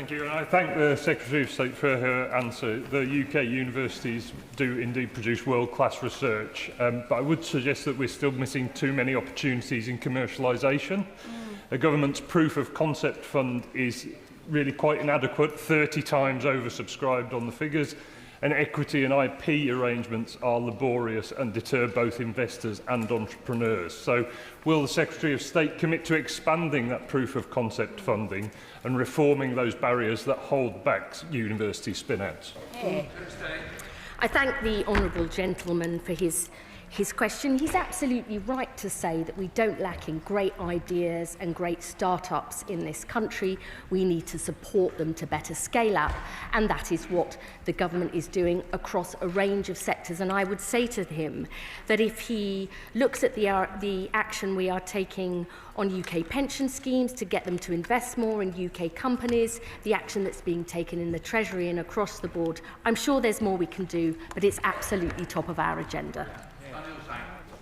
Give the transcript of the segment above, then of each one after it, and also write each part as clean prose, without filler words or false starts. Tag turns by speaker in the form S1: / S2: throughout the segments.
S1: Thank you, and I thank the Secretary of State for her answer. The UK universities do indeed produce world-class research, but I would suggest that we're still missing too many opportunities in commercialisation. The government's proof of concept fund is really quite inadequate, 30 times oversubscribed on the figures, and equity and IP arrangements are laborious and deter both investors and entrepreneurs. So will the Secretary of State commit to expanding that proof of concept funding and reforming those barriers that hold back university spin-outs?
S2: I thank the honourable gentleman for his question. He's absolutely right to say that we don't lack in great ideas and great start-ups in this country. We need to support them to better scale up, and that is what the government is doing across a range of sectors. And I would say to him that if he looks at the action we are taking on UK pension schemes to get them to invest more in UK companies, the action that's being taken in the Treasury and across the board, I'm sure there's more we can do, but it's absolutely top of our agenda.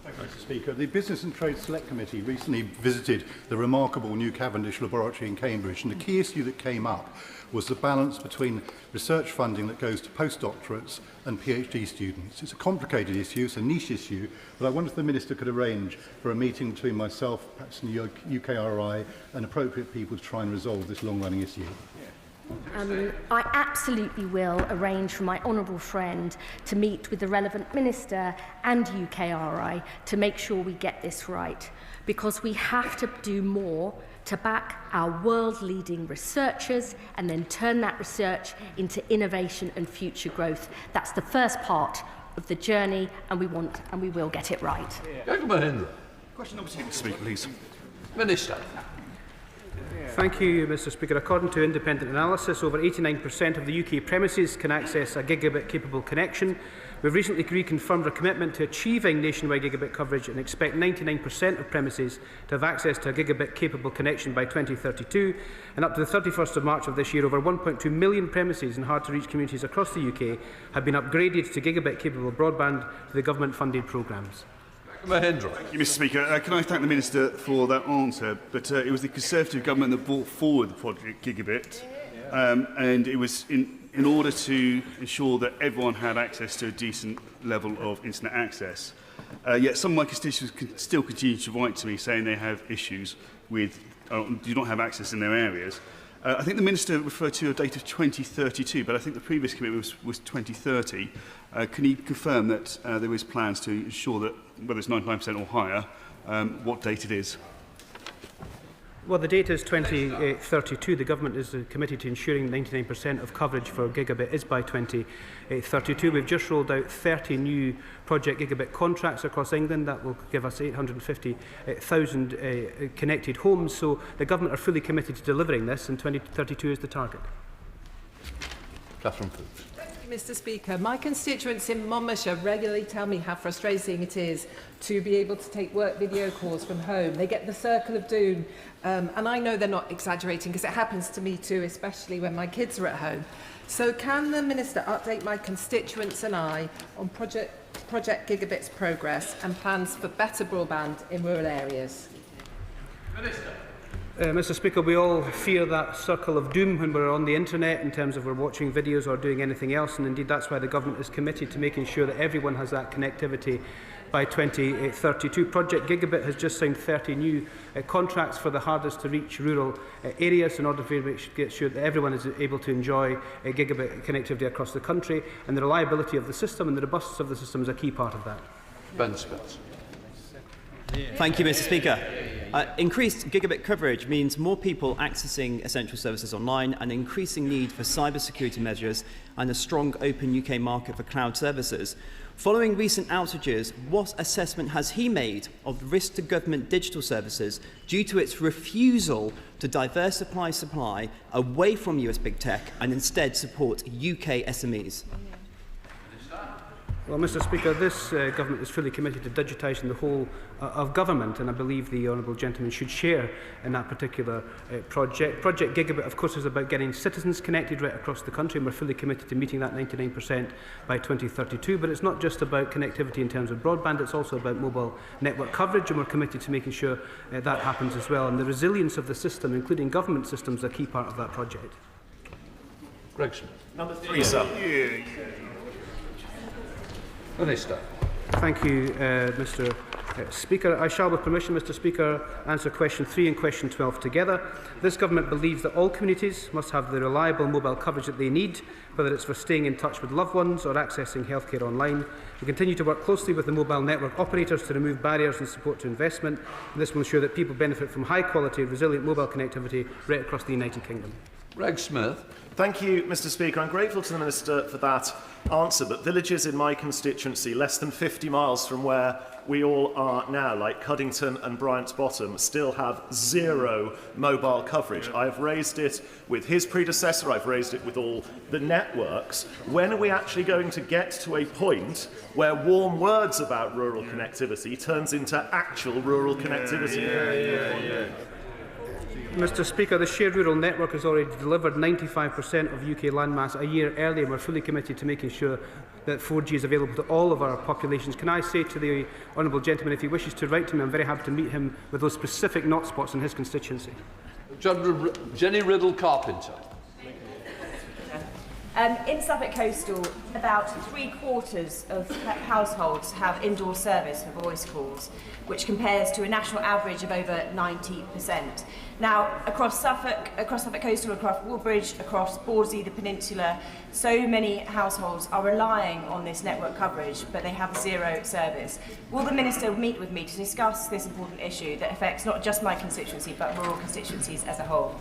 S3: Mr. Speaker, the Business and Trade Select Committee recently visited the remarkable new Cavendish laboratory in Cambridge, and the key issue that came up was the balance between research funding that goes to postdoctorates and PhD students. It's a complicated issue, it's a niche issue, but I wonder if the Minister could arrange for a meeting between myself, perhaps in the UKRI, and appropriate people to try and resolve this long-running issue.
S2: I absolutely will arrange for my honourable friend to meet with the relevant minister and UKRI to make sure we get this right, because we have to do more to back our world-leading researchers and then turn that research into innovation and future growth. That's the first part of the journey, and we want and we will get it right.
S4: Question number 2, Mr. Speaker, please.
S5: Minister.
S6: Thank you, Mr. Speaker. According to independent analysis, over 89% of the UK premises can access a gigabit-capable connection. We've recently reconfirmed our commitment to achieving nationwide gigabit coverage and expect 99% of premises to have access to a gigabit-capable connection by 2032. And up to the 31st of March of this year, over 1.2 million premises in hard-to-reach communities across the UK have been upgraded to gigabit-capable broadband through the government-funded programmes.
S4: Thank you, Mr. Speaker. Can I thank the Minister for that answer? But it was the Conservative government that brought forward the project Gigabit, and it was in order to ensure that everyone had access to a decent level of internet access. Yet some of my constituents still continue to write to me saying they have issues with, do not have access in their areas. I think the Minister referred to a date of 2032, but I think the previous commitment was 2030. Can he confirm that there is plans to ensure that, whether it's 99% or higher, what date it is?
S6: Well, the date is 2032. The government is committed to ensuring 99% of coverage for gigabit is by 2032. We've just rolled out 30 new Project Gigabit contracts across England. That will give us 850,000 connected homes. So the government are fully committed to delivering this, and 2032 is the target.
S5: Catherine Foote.
S7: Mr. Speaker, my constituents in Monmouthshire regularly tell me how frustrating it is to be able to take work video calls from home. They get the circle of doom, and I know they're not exaggerating because it happens to me too, especially when my kids are at home. So can the Minister update my constituents and I on Project Gigabit's progress and plans for better broadband in rural areas?
S5: Minister.
S6: Mr. Speaker, we all fear that circle of doom when we're on the internet in terms of we're watching videos or doing anything else, and indeed that's why the government is committed to making sure that everyone has that connectivity by 2032. Project Gigabit has just signed 30 new contracts for the hardest to reach rural areas in order to make sure that everyone is able to enjoy gigabit connectivity across the country, and the reliability of the system and the robustness of the system is a key part of that.
S5: Ben Spence.
S8: Thank you, Mr. Speaker. Increased gigabit coverage means more people accessing essential services online, an increasing need for cybersecurity measures and a strong open UK market for cloud services. Following recent outages, what assessment has he made of the risk to government digital services due to its refusal to diversify supply away from US big tech and instead support UK SMEs?
S6: Well, Mr. Speaker, this government is fully committed to digitising the whole of government, and I believe the honourable gentleman should share in that particular project. Project Gigabit, of course, is about getting citizens connected right across the country, and we're fully committed to meeting that 99% by 2032. But it's not just about connectivity in terms of broadband, it's also about mobile network coverage, and we're committed to making sure that happens as well. And the resilience of the system, including government systems, is a key part of that project.
S5: Greg Smith.
S9: Number 3, sir.
S5: Minister.
S6: Thank you, Mr. Speaker. I shall, with permission, Mr. Speaker, answer question 3 and question 12 together. This government believes that all communities must have the reliable mobile coverage that they need, whether it's for staying in touch with loved ones or accessing healthcare online. We continue to work closely with the mobile network operators to remove barriers and support to investment, and this will ensure that people benefit from high-quality, resilient mobile connectivity right across the United Kingdom.
S5: Greg Smith.
S9: Thank you, Mr. Speaker. I'm grateful to the Minister for that answer, but villages in my constituency, less than 50 miles from where we all are now, like Cuddington and Bryant's Bottom, still have 0 mobile coverage. I've raised it with his predecessor, I've raised it with all the networks. When are we actually going to get to a point where warm words about rural connectivity turns into actual rural connectivity?
S6: Mr. Speaker, the Shared Rural Network has already delivered 95% of UK landmass a year early, and we're fully committed to making sure that 4G is available to all of our populations. Can I say to the honourable gentleman, if he wishes to write to me, I'm very happy to meet him with those specific not spots in his constituency.
S5: Jenny Riddle Carpenter.
S10: In Suffolk Coastal, about 3/4 of households have indoor service for voice calls, which compares to a national average of over 90%. Now, across Suffolk Coastal, across Woolbridge, across Bawdsey, the Peninsula, so many households are relying on this network coverage, but they have 0 service. Will the Minister meet with me to discuss this important issue that affects not just my constituency, but rural constituencies as a whole?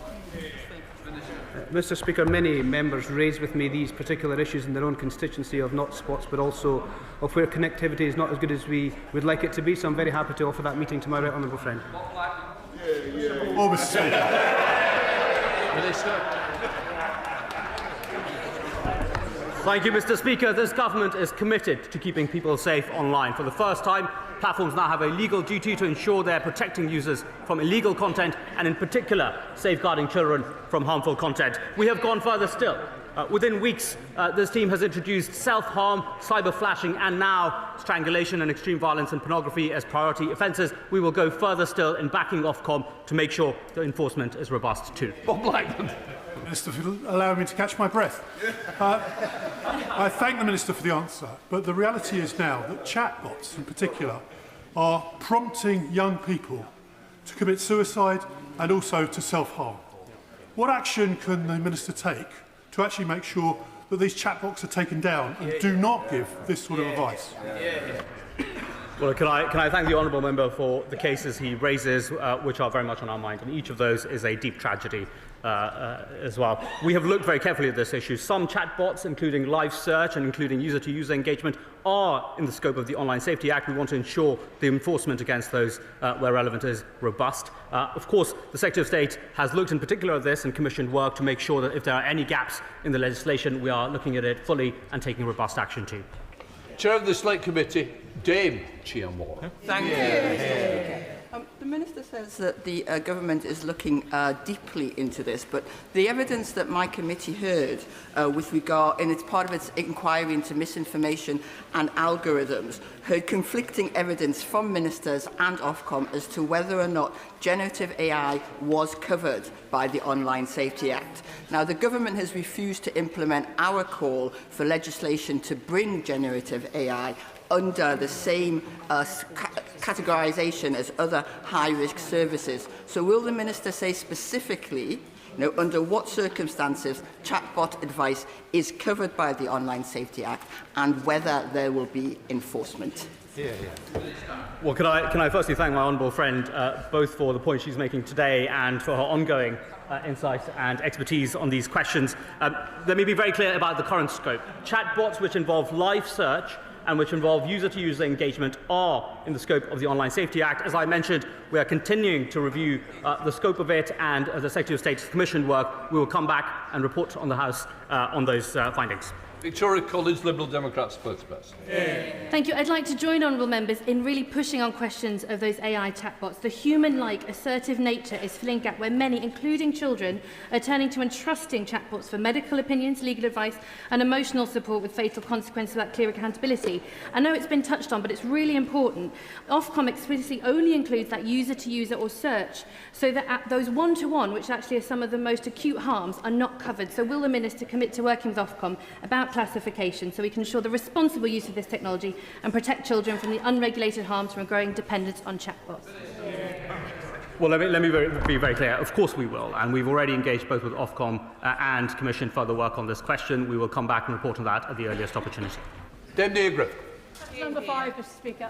S6: Mr. Speaker, many members raise with me these particular issues in their own constituency of not spots, but also of where connectivity is not as good as we would like it to be. So I'm very happy to offer that meeting to my right honourable friend.
S3: Oh, Mr. Speaker.
S5: Minister.
S11: Thank you, Mr. Speaker. This government is committed to keeping people safe online. For the first time, platforms now have a legal duty to ensure they're protecting users from illegal content and, in particular, safeguarding children from harmful content. We have gone further still. Within weeks, this team has introduced self-harm, cyber flashing, and now strangulation and extreme violence and pornography as priority offences. We will go further still in backing Ofcom to make sure the enforcement is robust too.
S5: Bob Blackman.
S12: Minister, for allowing me to catch my breath. I thank the Minister for the answer, but the reality is now that chatbots in particular are prompting young people to commit suicide and also to self-harm. What action can the Minister take to actually make sure that these chatbots are taken down and do not give this sort of advice?
S11: Well, can I thank the honourable member for the cases he raises, which are very much on our mind, and each of those is a deep tragedy as well. We have looked very carefully at this issue. Some chatbots, including live search and including user-to-user engagement, are in the scope of the Online Safety Act. We want to ensure the enforcement against those where relevant is robust. Of course, the Secretary of State has looked in particular at this and commissioned work to make sure that if there are any gaps in the legislation, we are looking at it fully and taking robust action too.
S5: Chair of the Select Committee, Dame Chia Moore.
S13: Thank you. The Minister says that the government is looking deeply into this, but the evidence that my committee heard with regard, and it's part of its inquiry into misinformation and algorithms, heard conflicting evidence from ministers and Ofcom as to whether or not generative AI was covered by the Online Safety Act. Now, the government has refused to implement our call for legislation to bring generative AI under the same categorisation as other high-risk services. So will the Minister say specifically, under what circumstances chatbot advice is covered by the Online Safety Act and whether there will be enforcement?
S11: Well, can I firstly thank my honourable friend both for the point she's making today and for her ongoing insight and expertise on these questions. Let me be very clear about the current scope. Chatbots which involve live search and which involve user-to-user engagement are in the scope of the Online Safety Act. As I mentioned, we are continuing to review the scope of it, and as the Secretary of State's commissioned work, we will come back and report on the House on those findings.
S5: Victoria Collins, Liberal Democrat spokesperson.
S14: Thank you. I'd like to join honourable members in really pushing on questions of those AI chatbots. The human-like, assertive nature is filling a gap where many, including children, are turning to and trusting chatbots for medical opinions, legal advice and emotional support with fatal consequences without clear accountability. I know it's been touched on, but it's really important Ofcom explicitly only includes that user-to-user or search, so that those one-to-one, which actually are some of the most acute harms, are not covered. So will the Minister commit to working with Ofcom about classification so we can ensure the responsible use of this technology and protect children from the unregulated harms from a growing dependence on chatbots?
S11: Well, let me be very clear. Of course we will, and we've already engaged both with Ofcom and commissioned further work on this question. We will come back and report on that at the earliest opportunity.
S5: Deputy Griffin.
S15: Number 5, Mr. Speaker.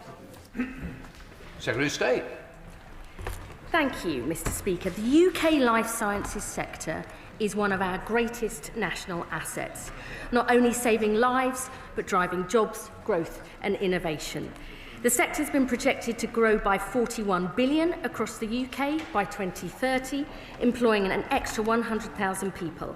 S5: Secretary of State.
S2: Thank you, Mr. Speaker. The UK life sciences sector is one of our greatest national assets, not only saving lives, but driving jobs, growth and innovation. The sector has been projected to grow by 41 billion across the UK by 2030, employing an extra 100,000 people.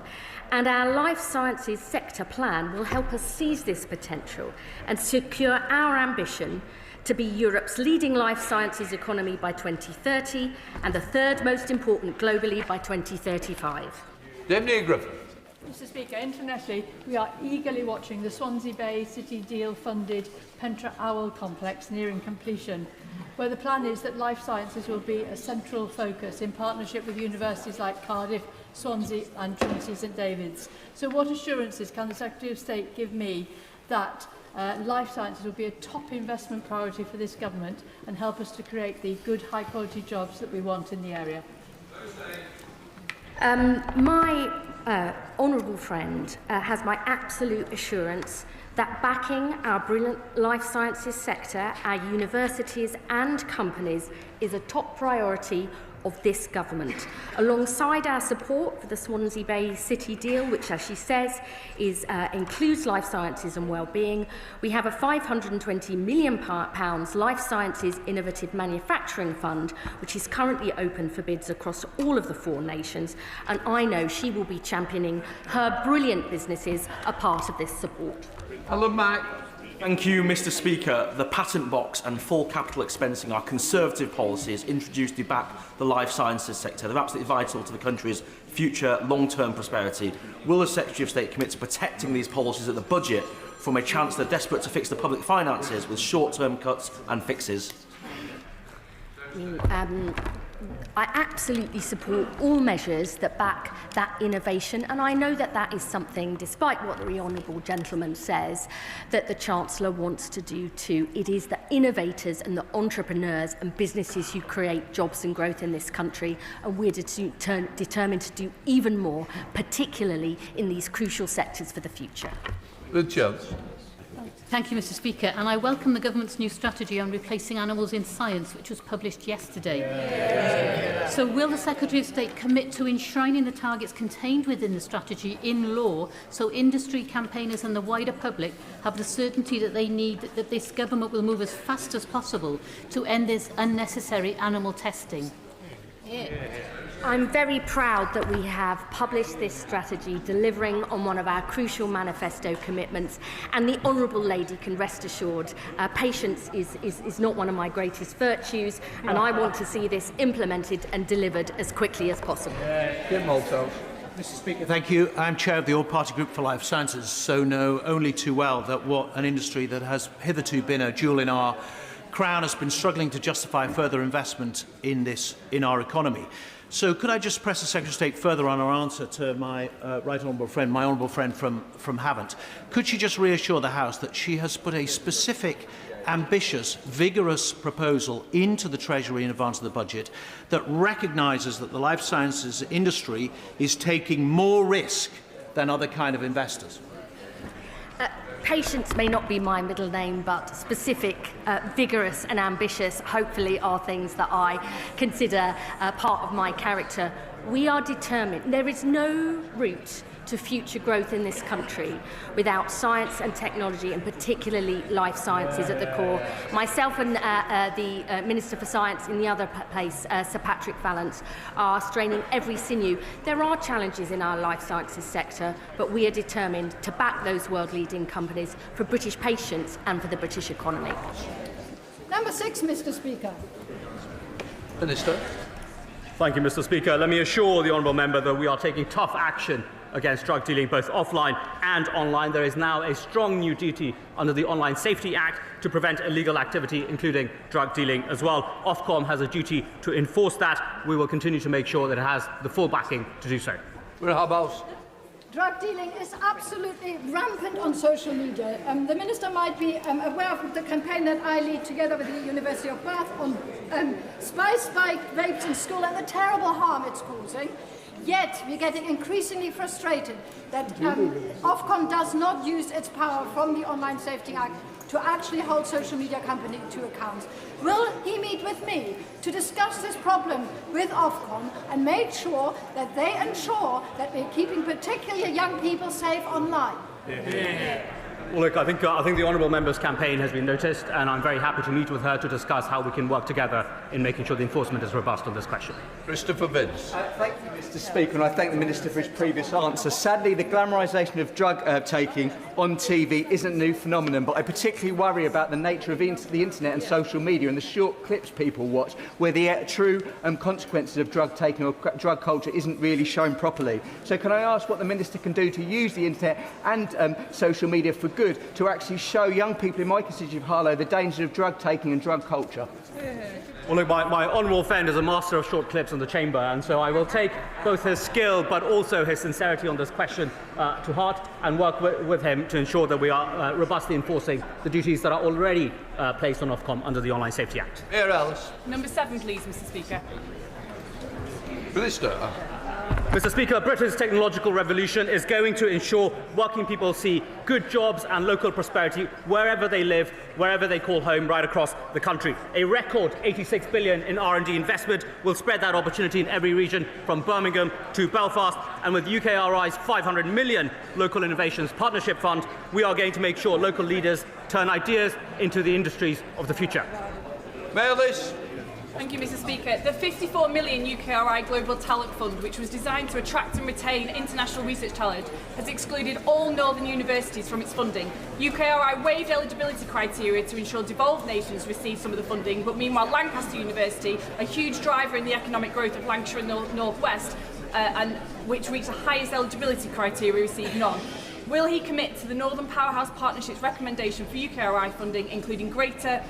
S2: And our life sciences sector plan will help us seize this potential and secure our ambition to be Europe's leading life sciences economy by 2030 and the third most important globally by 2035.
S5: Deputy Griffin.
S15: Mr. Speaker, internationally, we are eagerly watching the Swansea Bay City Deal-funded Pentra Owl complex nearing completion, where the plan is that life sciences will be a central focus in partnership with universities like Cardiff, Swansea and Trinity St David's. So what assurances can the Secretary of State give me that life sciences will be a top investment priority for this government and help us to create the good, high-quality jobs that we want in the area?
S2: My honourable friend has my absolute assurance that backing our brilliant life sciences sector, our universities and companies is a top priority of this government. Alongside our support for the Swansea Bay City deal, which, as she says, includes life sciences and wellbeing, we have a £520 million life sciences innovative manufacturing fund, which is currently open for bids across all of the 4 nations, and I know she will be championing her brilliant businesses a part of this support.
S5: Alan Mack.
S16: Thank you, Mr. Speaker. The patent box and full capital expensing are Conservative policies introduced to back the life sciences sector. They're absolutely vital to the country's future long-term prosperity. Will the Secretary of State commit to protecting these policies at the budget from a Chancellor desperate to fix the public finances with short-term cuts and fixes?
S2: I absolutely support all measures that back that innovation, and I know that that is something, despite what the honourable gentleman says, that the Chancellor wants to do too. It is the innovators and the entrepreneurs and businesses who create jobs and growth in this country, and we're determined to do even more, particularly in these crucial sectors for the future.
S5: Good chance.
S17: Thank you, Mr. Speaker, and I welcome the Government's new strategy on replacing animals in science, which was published yesterday. So will the Secretary of State commit to enshrining the targets contained within the strategy in law so industry, campaigners and the wider public have the certainty that they need, that this Government will move as fast as possible to end this unnecessary animal testing?
S2: I'm very proud that we have published this strategy, delivering on one of our crucial manifesto commitments, and the Honourable Lady can rest assured patience is not one of my greatest virtues, and I want to see this implemented and delivered as quickly as possible.
S5: Mr.
S18: Speaker, thank you. I'm chair of the All-Party Group for Life Sciences, so know only too well that what an industry that has hitherto been a jewel in our crown has been struggling to justify further investment in our economy. So could I just press the Secretary of State further on her answer to my right honourable friend, my honourable friend from Havant? Could she just reassure the House that she has put a specific, ambitious, vigorous proposal into the Treasury in advance of the budget that recognises that the life sciences industry is taking more risk than other kind of investors?
S2: Patience may not be my middle name, but specific, vigorous and ambitious, hopefully, are things that I consider part of my character. We are determined. There is no route to future growth in this country without science and technology, and particularly life sciences at the core. Myself and the Minister for Science in the other place, Sir Patrick Vallance, are straining every sinew. There are challenges in our life sciences sector, but we are determined to back those world-leading companies for British patients and for the British economy.
S15: Number 6, Mr. Speaker.
S5: Minister.
S11: Thank you, Mr. Speaker. Let me assure the honourable member that we are taking tough action against drug dealing both offline and online. There is now a strong new duty under the Online Safety Act to prevent illegal activity, including drug dealing as well. Ofcom has a duty to enforce that. We will continue to make sure that it has the full backing to do so.
S15: Drug dealing is absolutely rampant on social media. The Minister might be aware of the campaign that I lead together with the University of Bath on spice spike vapes in school and the terrible harm it's causing. Yet we're getting increasingly frustrated that Ofcom does not use its power from the Online Safety Act to actually hold social media companies to account. Will he meet with me to discuss this problem with Ofcom and make sure that they ensure that we're keeping particularly young people safe online?
S11: Well, look, I think the honourable member's campaign has been noticed, and I'm very happy to meet with her to discuss how we can work together in making sure the enforcement is robust on this question.
S19: Christopher Vince.
S20: Thank you, Mr. Speaker, and I thank the Minister for his previous answer. Sadly, the glamorisation of drug taking on TV isn't a new phenomenon, but I particularly worry about the nature of the internet and social media and the short clips people watch, where the true consequences of drug taking or drug culture isn't really shown properly. So can I ask what the Minister can do to use the internet and social media for good to actually show young people in my constituency of Harlow the danger of drug taking and drug culture?
S11: Well, look, my honourable friend is a master of short clips in the chamber, and so I will take both his skill but also his sincerity on this question to heart and work with him to ensure that we are robustly enforcing the duties that are already placed on Ofcom under the Online Safety Act.
S19: Mayor Ellis.
S21: Number 7, please, Mr. Speaker.
S19: Minister.
S11: Mr. Speaker, Britain's technological revolution is going to ensure working people see good jobs and local prosperity wherever they live, wherever they call home, right across the country. A record £86 billion in R&D investment will spread that opportunity in every region from Birmingham to Belfast. And with UKRI's £500 million Local Innovations Partnership Fund, we are going to make sure local leaders turn ideas into the industries of the future.
S19: Mayor Ellis.
S21: Thank you, Mr. Speaker. The £54 million UKRI Global Talent Fund, which was designed to attract and retain international research talent, has excluded all northern universities from its funding. UKRI waived eligibility criteria to ensure devolved nations receive some of the funding, but meanwhile Lancaster University, a huge driver in the economic growth of Lancashire and the North West, and which reached the highest eligibility criteria, received none. Will he commit to the Northern Powerhouse Partnership's recommendation for UKRI funding, including greater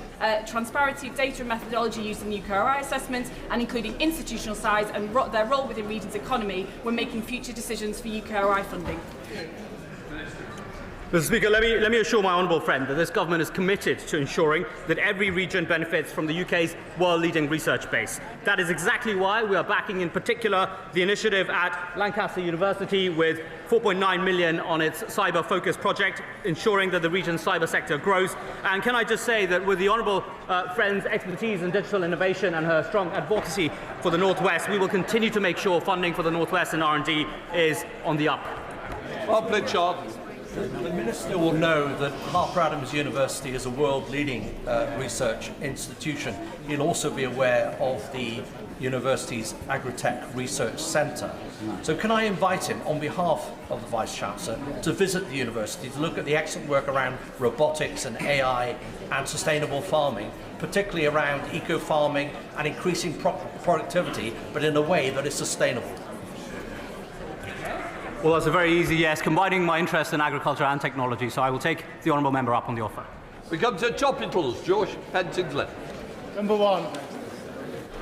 S21: transparency of data and methodology used in UKRI assessments, and including institutional size and their role within region's economy when making future decisions for UKRI funding?
S11: Mr. Speaker, let me assure my honourable friend that this government is committed to ensuring that every region benefits from the UK's world-leading research base. That is exactly why we are backing in particular the initiative at Lancaster University with £4.9 million on its cyber focus project, ensuring that the region's cyber sector grows. And can I just say that with the honourable friend's expertise in digital innovation and her strong advocacy for the North West, we will continue to make sure funding for the North West and R&D is on the up.
S18: The Minister will know that Harper Adams University is a world-leading research institution. He'll also be aware of the university's Agritech Research Centre. So can I invite him, on behalf of the Vice-Chancellor, to visit the university, to look at the excellent work around robotics and AI and sustainable farming, particularly around eco-farming and increasing productivity, but in a way that is sustainable?
S11: Well, that's a very easy yes, combining my interest in agriculture and technology, so I will take the honourable member up on the offer.
S19: We come to Topicals, George Pentington.
S22: Number 1.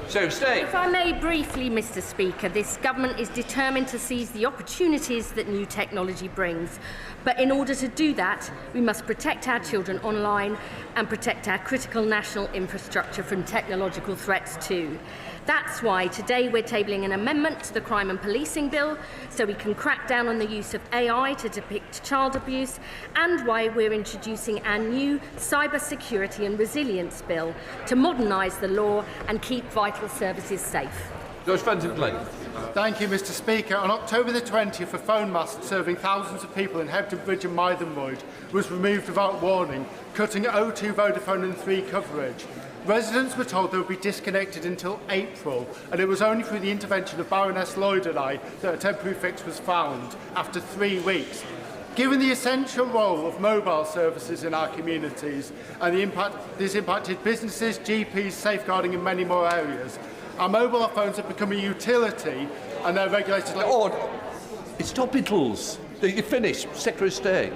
S19: So stay.
S2: If I may briefly, Mr. Speaker, this government is determined to seize the opportunities that new technology brings. But in order to do that, we must protect our children online and protect our critical national infrastructure from technological threats too. That's why today we're tabling an amendment to the Crime and Policing Bill so we can crack down on the use of AI to depict child abuse, and why we're introducing our new Cyber Security and Resilience Bill to modernise the law and keep vital services safe.
S19: George Pentington.
S22: Thank you, Mr. Speaker. On October the 20th, a phone mast serving thousands of people in Hebden Bridge and Mythenroyd was removed without warning, cutting O2, Vodafone and 3 coverage. Residents were told they would be disconnected until April, and it was only through the intervention of Baroness Lloyd and I that a temporary fix was found after 3 weeks. Given the essential role of mobile services in our communities and the impact this impacted businesses, GPs, safeguarding in many more areas, our mobile phones have become a utility and they're regulated like...
S19: It's topicals. You finished, Secretary of State.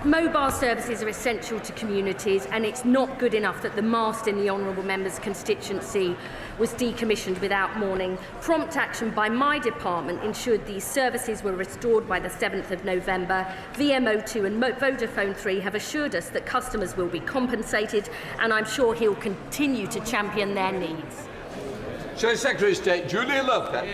S2: Mobile services are essential to communities, and it's not good enough that the mast in the honourable member's constituency was decommissioned without warning. Prompt action by my department ensured these services were restored by the 7th of November. VMO2 and Vodafone 3 have assured us that customers will be compensated, and I'm sure he'll continue to champion their needs.
S19: Secretary of State Julia Lopez.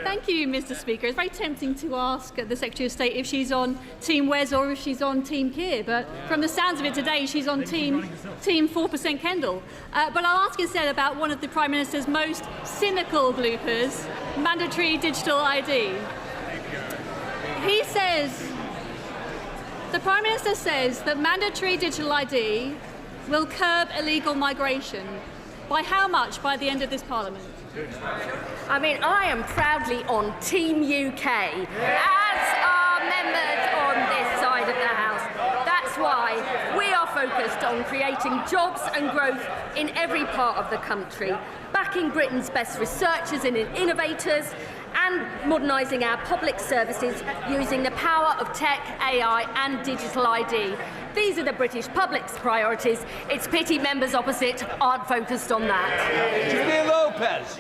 S1: Thank you, Mr. Speaker. It's very tempting to ask the Secretary of State if she's on Team Wes or if she's on Team Keir, but from the sounds of it today, she's on Team 4% Kendall. But I'll ask instead about one of the Prime Minister's most cynical bloopers, mandatory digital ID. The Prime Minister says that mandatory digital ID will curb illegal migration. By how much by the end of this Parliament?
S2: I mean, I am proudly on Team UK, as are members on this side of the House. That's why we are focused on creating jobs and growth in every part of the country, backing Britain's best researchers and innovators, and modernising our public services using the power of tech, AI and digital ID. These are the British public's priorities. It's pity members opposite aren't focused on that.
S19: Julia Lopez.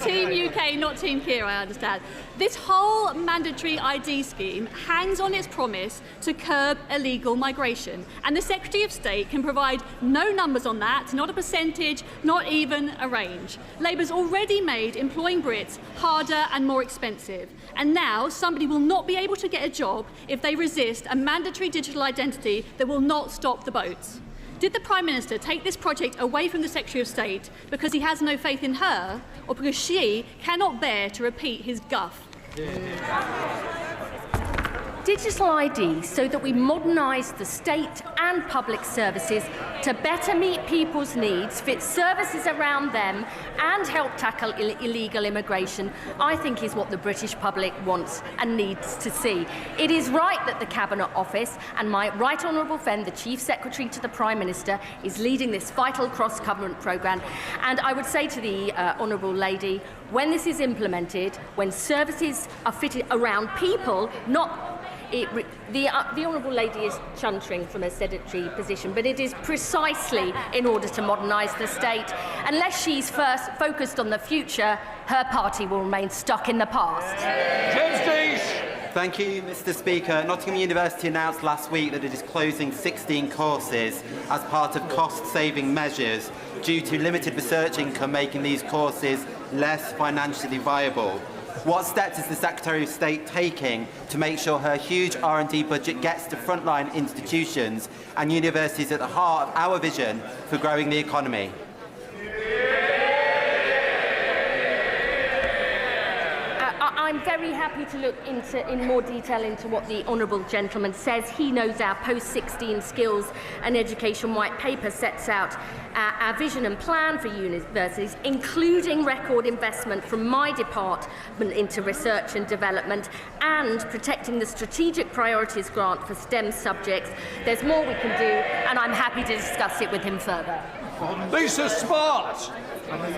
S1: Team UK, not Team Keir, I understand. This whole mandatory ID scheme hangs on its promise to curb illegal migration. And the Secretary of State can provide no numbers on that, not a percentage, not even a range. Labour's already made employing Brits harder and more expensive. And now somebody will not be able to get a job if they resist a mandatory digital identity that will not stop the boats. Did the Prime Minister take this project away from the Secretary of State because he has no faith in her, or because she cannot bear to repeat his guff?
S2: Digital ID so that we modernise the state and public services to better meet people's needs, fit services around them and help tackle illegal immigration, I think is what the British public wants and needs to see. It is right that the Cabinet Office and my Right Honourable friend, the Chief Secretary to the Prime Minister, is leading this vital cross-government programme. And I would say to the Honourable Lady, when this is implemented, when services are fitted around people, not the Honourable Lady is chuntering from a sedentary position, but it is precisely in order to modernise the state. Unless she's first focused on the future, her party will remain stuck in the past.
S19: James Dees.
S4: Thank you, Mr. Speaker. Nottingham University announced last week that it is closing 16 courses as part of cost-saving measures due to limited research income making these courses less financially viable. What steps is the Secretary of State taking to make sure her huge R&D budget gets to frontline institutions and universities at the heart of our vision for growing the economy?
S2: I'm very happy to look in more detail into what the Honourable Gentleman says. He knows our post-16 skills and education white paper sets out our vision and plan for universities, including record investment from my department into research and development and protecting the strategic priorities grant for STEM subjects. There's more we can do, and I'm happy to discuss it with him further.
S19: Lisa Smart.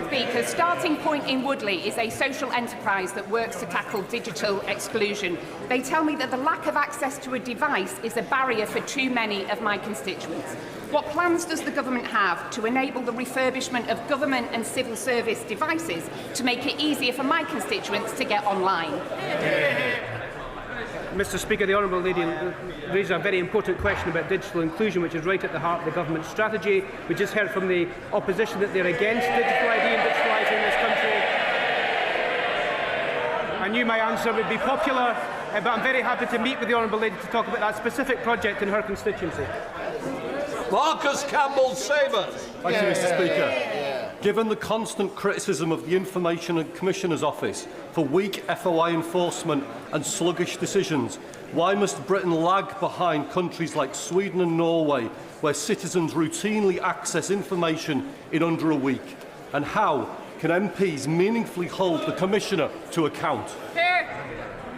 S23: Speaker, Starting Point in Woodley is a social enterprise that works to tackle digital exclusion. They tell me that the lack of access to a device is a barrier for too many of my constituents. What plans does the government have to enable the refurbishment of government and civil service devices to make it easier for my constituents to get online?
S6: Mr. Speaker, the Honourable Lady raised a very important question about digital inclusion, which is right at the heart of the government's strategy. We just heard from the opposition that they're against digital ID and digitalising this country. I knew my answer would be popular, but I'm very happy to meet with the Honourable Lady to talk about that specific project in her constituency.
S19: Marcus Campbell-Sabers.
S24: Thank you, Mr. Speaker. Given the constant criticism of the Information and Commissioner's Office for weak FOI enforcement and sluggish decisions, why must Britain lag behind countries like Sweden and Norway, where citizens routinely access information in under a week? And how can MPs meaningfully hold the Commissioner to account?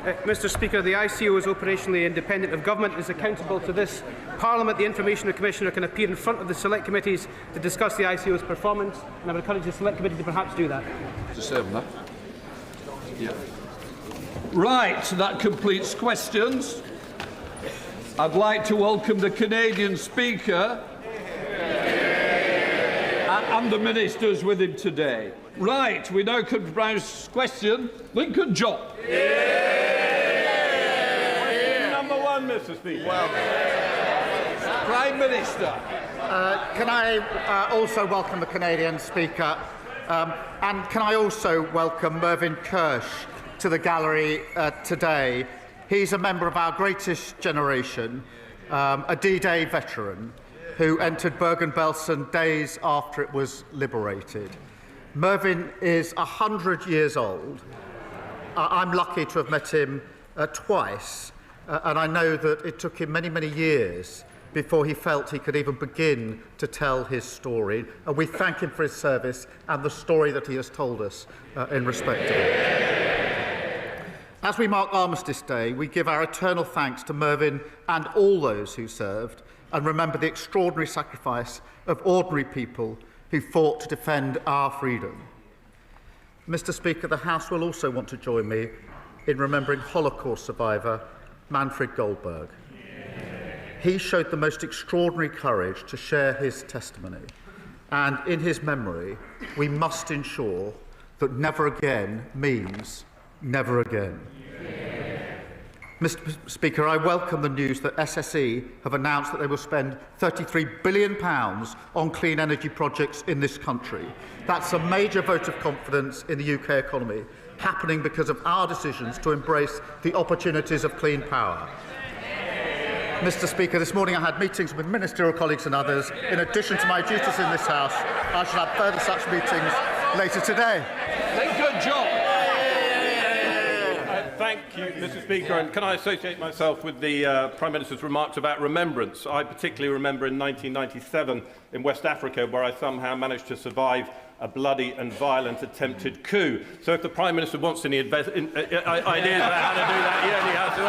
S6: Mr Speaker, the ICO is operationally independent of government, is accountable to this Parliament. The Information Commissioner can appear in front of the select committees to discuss the ICO's performance, and I would encourage the select committee to perhaps do that.
S19: Right, that completes questions. I'd like to welcome the Canadian Speaker and the ministers with him today. Right, we now come to Prime Minister's question. Lincoln Job.
S7: Number one, Mr Speaker.
S19: Prime Minister.
S7: Can I also welcome the Canadian Speaker? And can I also welcome Mervyn Kirsch to the gallery today? He's a member of our greatest generation, a D-Day veteran who entered Bergen-Belsen days after it was liberated. Mervyn is 100 years old. I'm lucky to have met him twice, and I know that it took him many, many years before he felt he could even begin to tell his story. And we thank him for his service and the story that he has told us in respect of it. As we mark Armistice Day, we give our eternal thanks to Mervyn and all those who served, and remember the extraordinary sacrifice of ordinary people who fought to defend our freedom. Mr Speaker, the House will also want to join me in remembering Holocaust survivor Manfred Goldberg. He showed the most extraordinary courage to share his testimony, and in his memory, we must ensure that never again means never again. Mr Speaker, I welcome the news that SSE have announced that they will spend £33 billion on clean energy projects in this country. That's a major vote of confidence in the UK economy, happening because of our decisions to embrace the opportunities of clean power. Mr Speaker, this morning I had meetings with ministerial colleagues and others. In addition to my duties in this House, I shall have further such meetings later today.
S19: Lincoln Job.
S7: Thank you, Mr Speaker. And can I associate myself with the Prime Minister's remarks about remembrance? I particularly remember in 1997 in West Africa, where I somehow managed to survive a bloody and violent attempted coup. So if the Prime Minister wants any ideas about how to do that, he only has to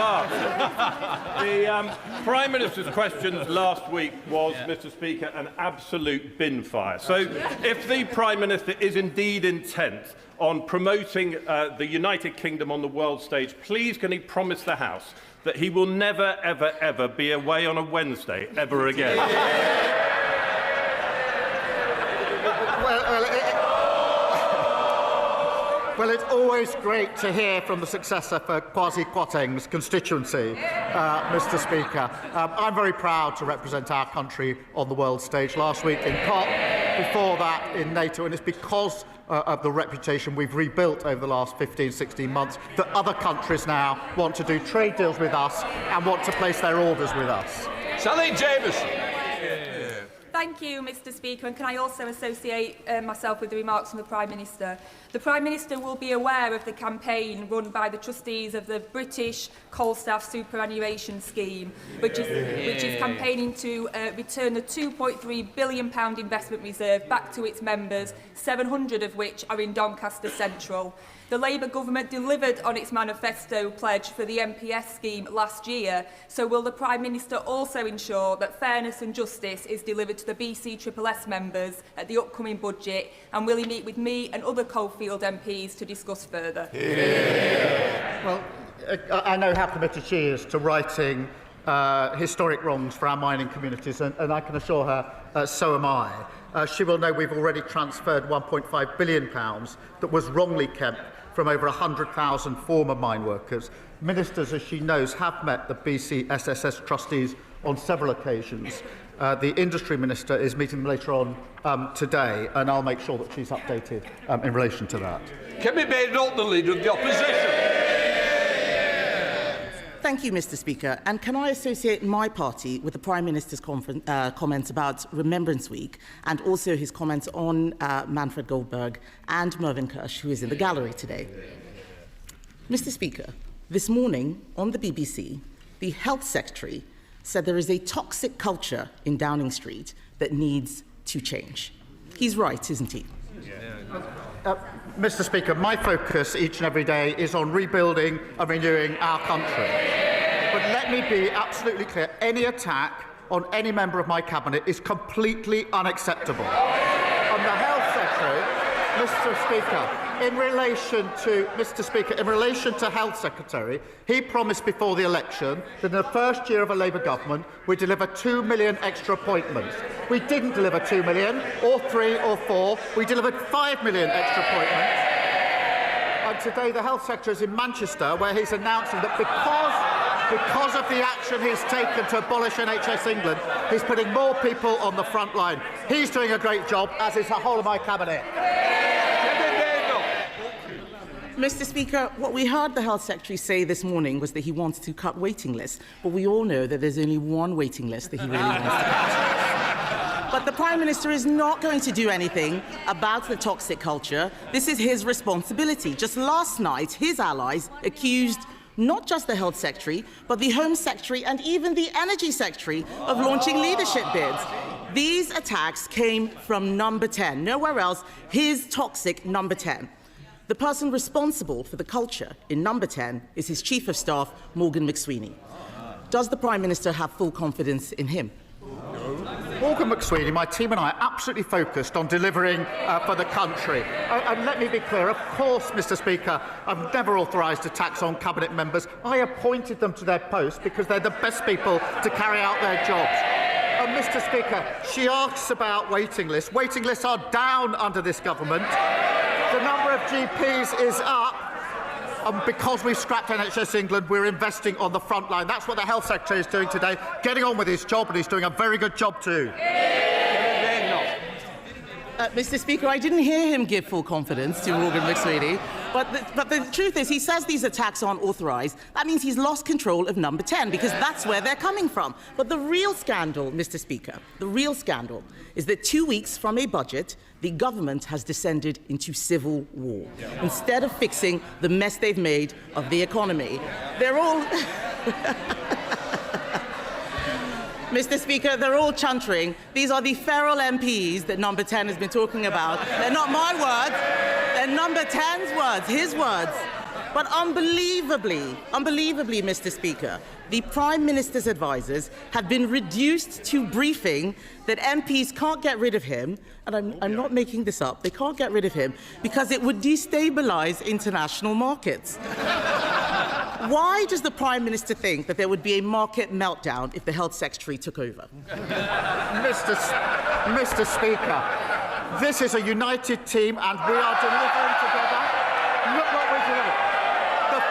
S7: ask. The Prime Minister's questions last week was, Mr Speaker, an absolute bin fire. So if the Prime Minister is indeed intent on promoting the United Kingdom on the world stage, please can he promise the House that he will never, ever, ever be away on a Wednesday ever again? Well, it's always great to hear from the successor for Kwasi Kwarteng's constituency, Mr Speaker. I'm very proud to represent our country on the world stage last week in COP, before that in NATO, and it's because of the reputation we've rebuilt over the last 15, 16 months that other countries now want to do trade deals with us and want to place their orders with us.
S19: Sally Jamieson.
S21: Thank you, Mr Speaker, and can I also associate myself with the remarks from the Prime Minister? The Prime Minister will be aware of the campaign run by the trustees of the British Coal Staff Superannuation Scheme, which is campaigning to return the £2.3 billion investment reserve back to its members, 700 of which are in Doncaster Central. The Labour government delivered on its manifesto pledge for the MPS scheme last year, so will the Prime Minister also ensure that fairness and justice is delivered to the BCSS members at the upcoming budget, and will he meet with me and other Coalfield MPs to discuss further?
S7: Well, I know how committed she is to righting historic wrongs for our mining communities, and I can assure her so am I. She will know we've already transferred £1.5 billion that was wrongly kept from over 100,000 former mine workers. Ministers, as she knows, have met the BCSS trustees on several occasions. The Industry Minister is meeting them later on today, and I'll make sure that she's updated in relation to that.
S19: Can be made not the Leader of the Opposition.
S8: Thank you, Mr Speaker. And can I associate my party with the Prime Minister's comments about Remembrance Week, and also his comments on Manfred Goldberg and Mervyn Kirsch, who is in the gallery today? Mr Speaker, this morning on the BBC, the Health Secretary said there is a toxic culture in Downing Street that needs to change. He's right, isn't he?
S7: Mr. Speaker, my focus each and every day is on rebuilding and renewing our country. But let me be absolutely clear, any attack on any member of my cabinet is completely unacceptable. On the Health Secretary, Mr. Speaker, in relation to Health Secretary, he promised before the election that in the first year of a Labour government we'd deliver 2 million extra appointments. We didn't deliver 2 million, or 3 or 4. We delivered 5 million extra appointments. And today the Health Secretary is in Manchester, where he's announcing that because of the action he's taken to abolish NHS England, he's putting more people on the front line. He's doing a great job, as is the whole of my cabinet.
S8: Mr. Speaker, what we heard the Health Secretary say this morning was that he wants to cut waiting lists, but we all know that there's only one waiting list that he really wants to cut. But the Prime Minister is not going to do anything about the toxic culture. This is his responsibility. Just last night, his allies accused not just the Health Secretary, but the Home Secretary and even the Energy Secretary of launching leadership bids. These attacks came from Number 10, nowhere else, his toxic Number 10. The person responsible for the culture in Number 10 is his Chief of Staff, Morgan McSweeney. Does the Prime Minister have full confidence in him?
S7: Morgan McSweeney, my team and I are absolutely focused on delivering for the country. And let me be clear, of course, Mr. Speaker, I've never authorised attacks on Cabinet members. I appointed them to their posts because they're the best people to carry out their jobs. Mr. Speaker, she asks about waiting lists. Waiting lists are down under this government. The number of GPs is up. And because we've scrapped NHS England, we're investing on the front line. That's what the Health Secretary is doing today, getting on with his job, and he's doing a very good job too.
S8: Mr. Speaker, I didn't hear him give full confidence to Morgan McSweeney, but the truth is he says these attacks aren't authorised. That means he's lost control of Number 10, because that's where they're coming from. But the real scandal, Mr. Speaker, the real scandal is that 2 weeks from a budget, the government has descended into civil war. Instead of fixing the mess they've made of the economy, they're all... Mr. Speaker, they're all chuntering. These are the feral MPs that Number 10 has been talking about. They're not my words. They're Number 10's words, his words. But unbelievably, Mr. Speaker, the Prime Minister's advisers have been reduced to briefing that MPs can't get rid of him, and I'm not making this up, they can't get rid of him because it would destabilise international markets. Why does the Prime Minister think that there would be a market meltdown if the Health Secretary took over?
S7: Mr. Speaker, this is a united team and we are delivering together. Look what we're delivering. The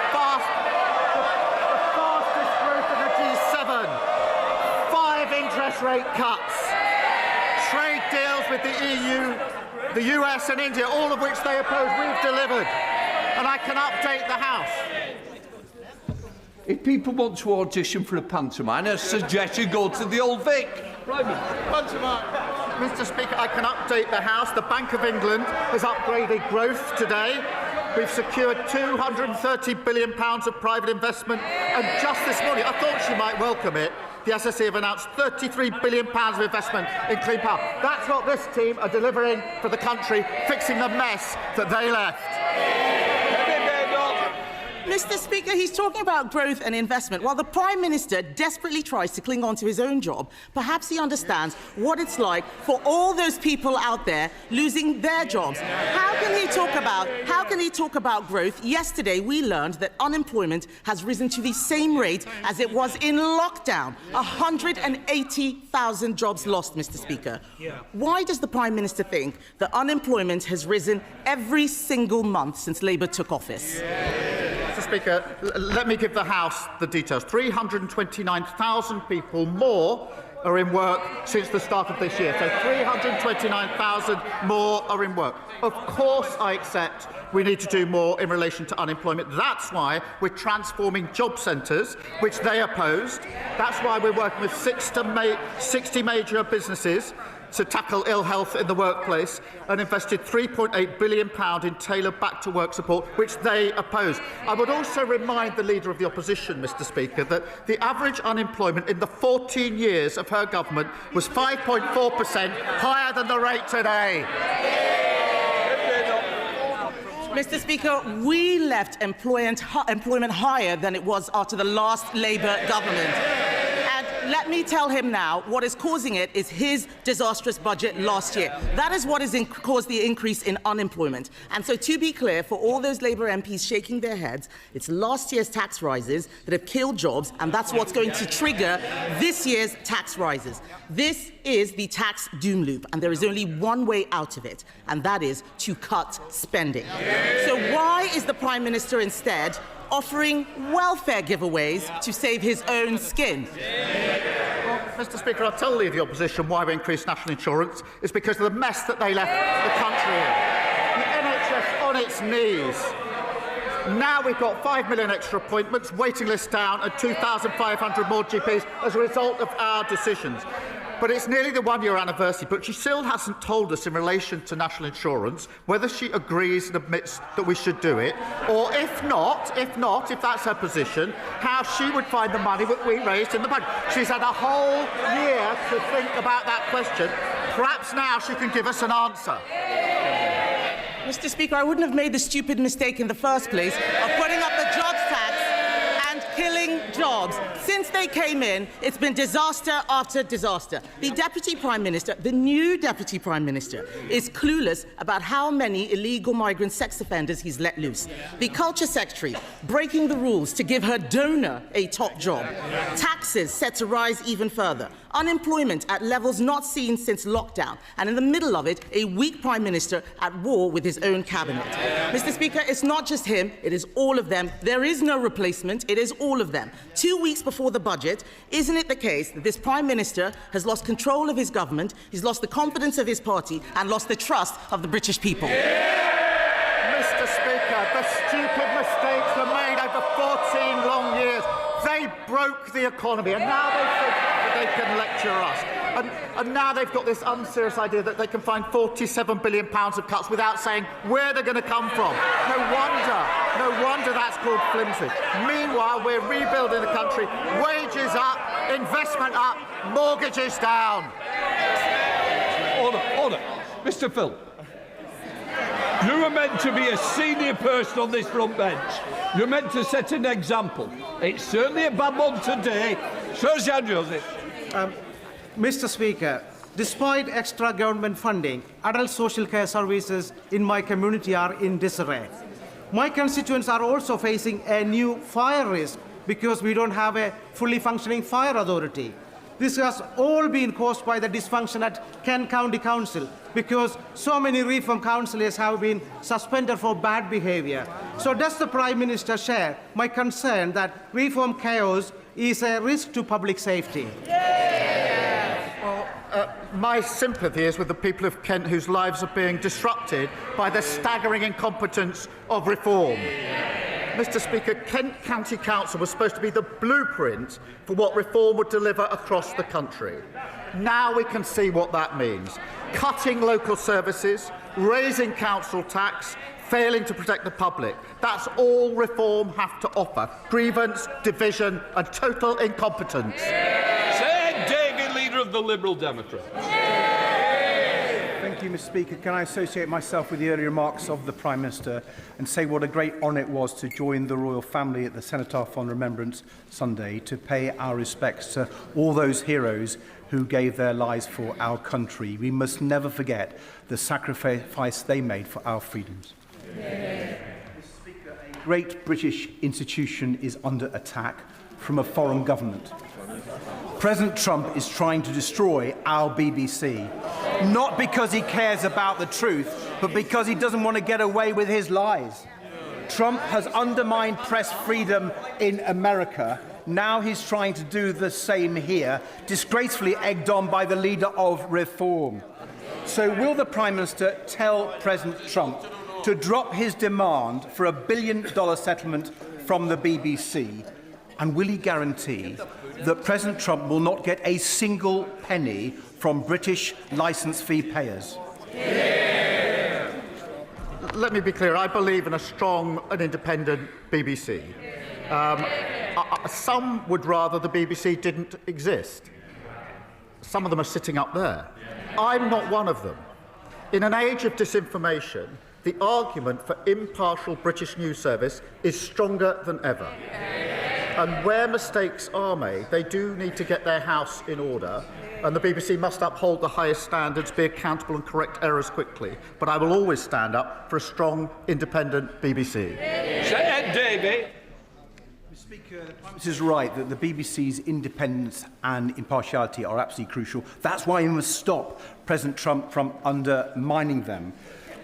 S7: fastest growth of the G7. 5 interest rate cuts. Trade deals with the EU, the US and India, all of which they oppose. We've delivered. And I can update the House.
S19: If people want to audition for a pantomime, I suggest you go to the Old Vic.
S7: Pantomime. Mr. Speaker, I can update the House. The Bank of England has upgraded growth today. We've secured £230 billion of private investment. And just this morning, I thought she might welcome it, the SSE have announced £33 billion of investment in clean power. That's what this team are delivering for the country, fixing the mess that they left.
S8: Mr. Speaker, he's talking about growth and investment. While the Prime Minister desperately tries to cling on to his own job, perhaps he understands what it's like for all those people out there losing their jobs. How can he talk about growth? Yesterday, we learned that unemployment has risen to the same rate as it was in lockdown. 180,000 jobs lost, Mr. Speaker. Why does the Prime Minister think that unemployment has risen every single month since Labour took office?
S7: Mr. Speaker, let me give the House the details. 329,000 people more are in work since the start of this year. So 329,000 more are in work. Of course, I accept we need to do more in relation to unemployment. That's why we're transforming job centres, which they opposed. That's why we're working with 60 major businesses to tackle ill health in the workplace and invested £3.8 billion in tailored back-to-work support, which they opposed. I would also remind the Leader of the Opposition, Mr. Speaker, that the average unemployment in the 14 years of her government was 5.4%, higher than the rate today.
S8: Mr. Speaker, we left employment higher than it was after the last Labour government. And let me tell him now, what is causing it is his disastrous budget last year. That is what has caused the increase in unemployment. And so, to be clear, for all those Labour MPs shaking their heads, it's last year's tax rises that have killed jobs, and that's what's going to trigger this year's tax rises. This is the tax doom loop, and there is only one way out of it, and that is to cut spending. So why is the Prime Minister instead offering welfare giveaways to save his own skin?
S7: Well, Mr. Speaker, I'll tell the opposition why we increased national insurance. It's because of the mess that they left the country in. The NHS on its knees. Now we've got 5 million extra appointments, waiting lists down, and 2,500 more GPs as a result of our decisions. But it's nearly the one-year anniversary, but she still hasn't told us in relation to national insurance whether she agrees and admits that we should do it, or if not, if that's her position, how she would find the money that we raised in the budget. She's had a whole year to think about that question. Perhaps now she can give us an answer.
S8: Mr. Speaker, I wouldn't have made the stupid mistake in the first place of putting up the jobs tax and killing jobs. Since they came in, it's been disaster after disaster. The Deputy Prime Minister, the new Deputy Prime Minister, is clueless about how many illegal migrant sex offenders he's let loose. The Culture Secretary breaking the rules to give her donor a top job. Taxes set to rise even further. Unemployment at levels not seen since lockdown. And in the middle of it, a weak Prime Minister at war with his own cabinet. Mr. Speaker, it's not just him, it is all of them. There is no replacement, it is all of them. 2 weeks before the budget, isn't it the case that this Prime Minister has lost control of his government, he's lost the confidence of his party, and lost the trust of the British people?
S7: Mr. Speaker, the stupid mistakes were made over 14 long years. They broke the economy, and now they think that they can lecture us. And now they've got this unserious idea that they can find £47 billion of cuts without saying where they're going to come from. No wonder that's called flimsy. Meanwhile, we're rebuilding the country. Wages up, investment up, mortgages down.
S19: Order. Mr. Phil. You were meant to be a senior person on this front bench. You're meant to set an example. It's certainly a bad one today. Sir Joseph.
S3: Mr. Speaker, despite extra government funding, adult social care services in my community are in disarray. My constituents are also facing a new fire risk because we don't have a fully functioning fire authority. This has all been caused by the dysfunction at Kent County Council because so many reform councillors have been suspended for bad behaviour. So does the Prime Minister share my concern that reform chaos is a risk to public safety?
S7: My sympathy is with the people of Kent whose lives are being disrupted by the staggering incompetence of reform. Mr. Speaker, Kent County Council was supposed to be the blueprint for what reform would deliver across the country. Now we can see what that means. Cutting local services, raising council tax, failing to protect the public. That's all reform have to offer. Grievance, division and total incompetence.
S19: Sir David, Leader of the Liberal Democrats.
S6: Thank you, Mr. Speaker. Can I associate myself with the earlier remarks of the Prime Minister and say what a great honour it was to join the royal family at the Cenotaph on Remembrance Sunday to pay our respects to all those heroes who gave their lives for our country. We must never forget the sacrifice they made for our freedoms. Mr. Speaker, a great British institution is under attack from a foreign government. President Trump is trying to destroy our BBC, not because he cares about the truth, but because he doesn't want to get away with his lies. Trump has undermined press freedom in America. Now he's trying to do the same here, disgracefully egged on by the leader of reform. So will the Prime Minister tell President Trump to drop his demand for $1 billion settlement from the BBC? And will he guarantee that President Trump will not get a single penny from British licence fee payers?
S7: Let me be clear, I believe in a strong and independent BBC. Some would rather the BBC didn't exist. Some of them are sitting up there. I'm not one of them. In an age of disinformation, the argument for impartial British news service is stronger than ever. And where mistakes are made, they do need to get their house in order, and the BBC must uphold the highest standards, be accountable and correct errors quickly. But I will always stand up for a strong, independent BBC.
S19: Davey.
S9: Mr. Speaker, the Prime Minister is right that the BBC's independence and impartiality are absolutely crucial. That's why we must stop President Trump from undermining them.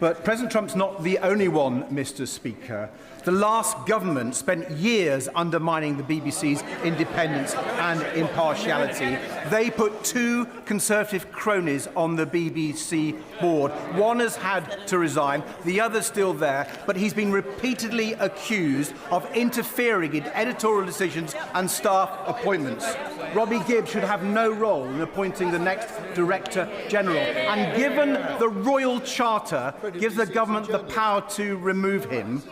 S9: But President Trump's not the only one, Mr. Speaker. The last government spent years undermining the BBC's independence and impartiality. They put 2 Conservative cronies on the BBC board. One has had to resign, the other's still there, but he's been repeatedly accused of interfering in editorial decisions and staff appointments. Robbie Gibbs should have no role in appointing the next Director General. And given the Royal Charter gives the government the power to remove him,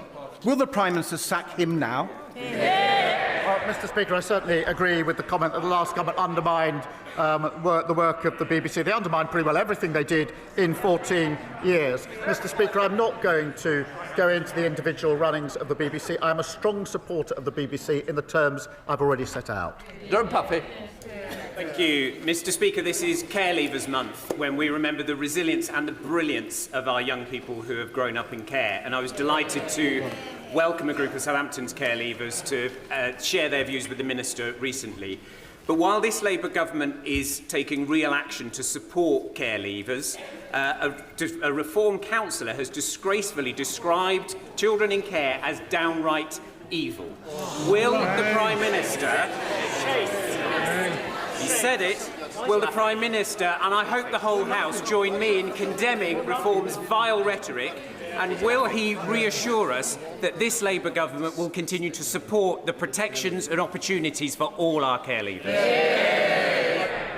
S9: will the Prime Minister sack him now?
S7: Well, Mr. Speaker, I certainly agree with the comment that the last government undermined the work of the BBC. They undermined pretty well everything they did in 14 years. Mr. Speaker, I'm not going to go into the individual runnings of the BBC. I am a strong supporter of the BBC in the terms I've already set out.
S19: Don't puffy.
S10: Thank you. Mr. Speaker, this is Care Leavers Month, when we remember the resilience and the brilliance of our young people who have grown up in care. And I was delighted to welcome a group of Southampton's care leavers to share their views with the Minister recently. But while this Labour government is taking real action to support care leavers, a Reform councillor has disgracefully described children in care as downright evil. Will the Prime Minister... He said it. Will the Prime Minister, and I hope the whole House, join me in condemning Reform's vile rhetoric, and will he reassure us that this Labour government will continue to support the protections and opportunities for all our care leavers?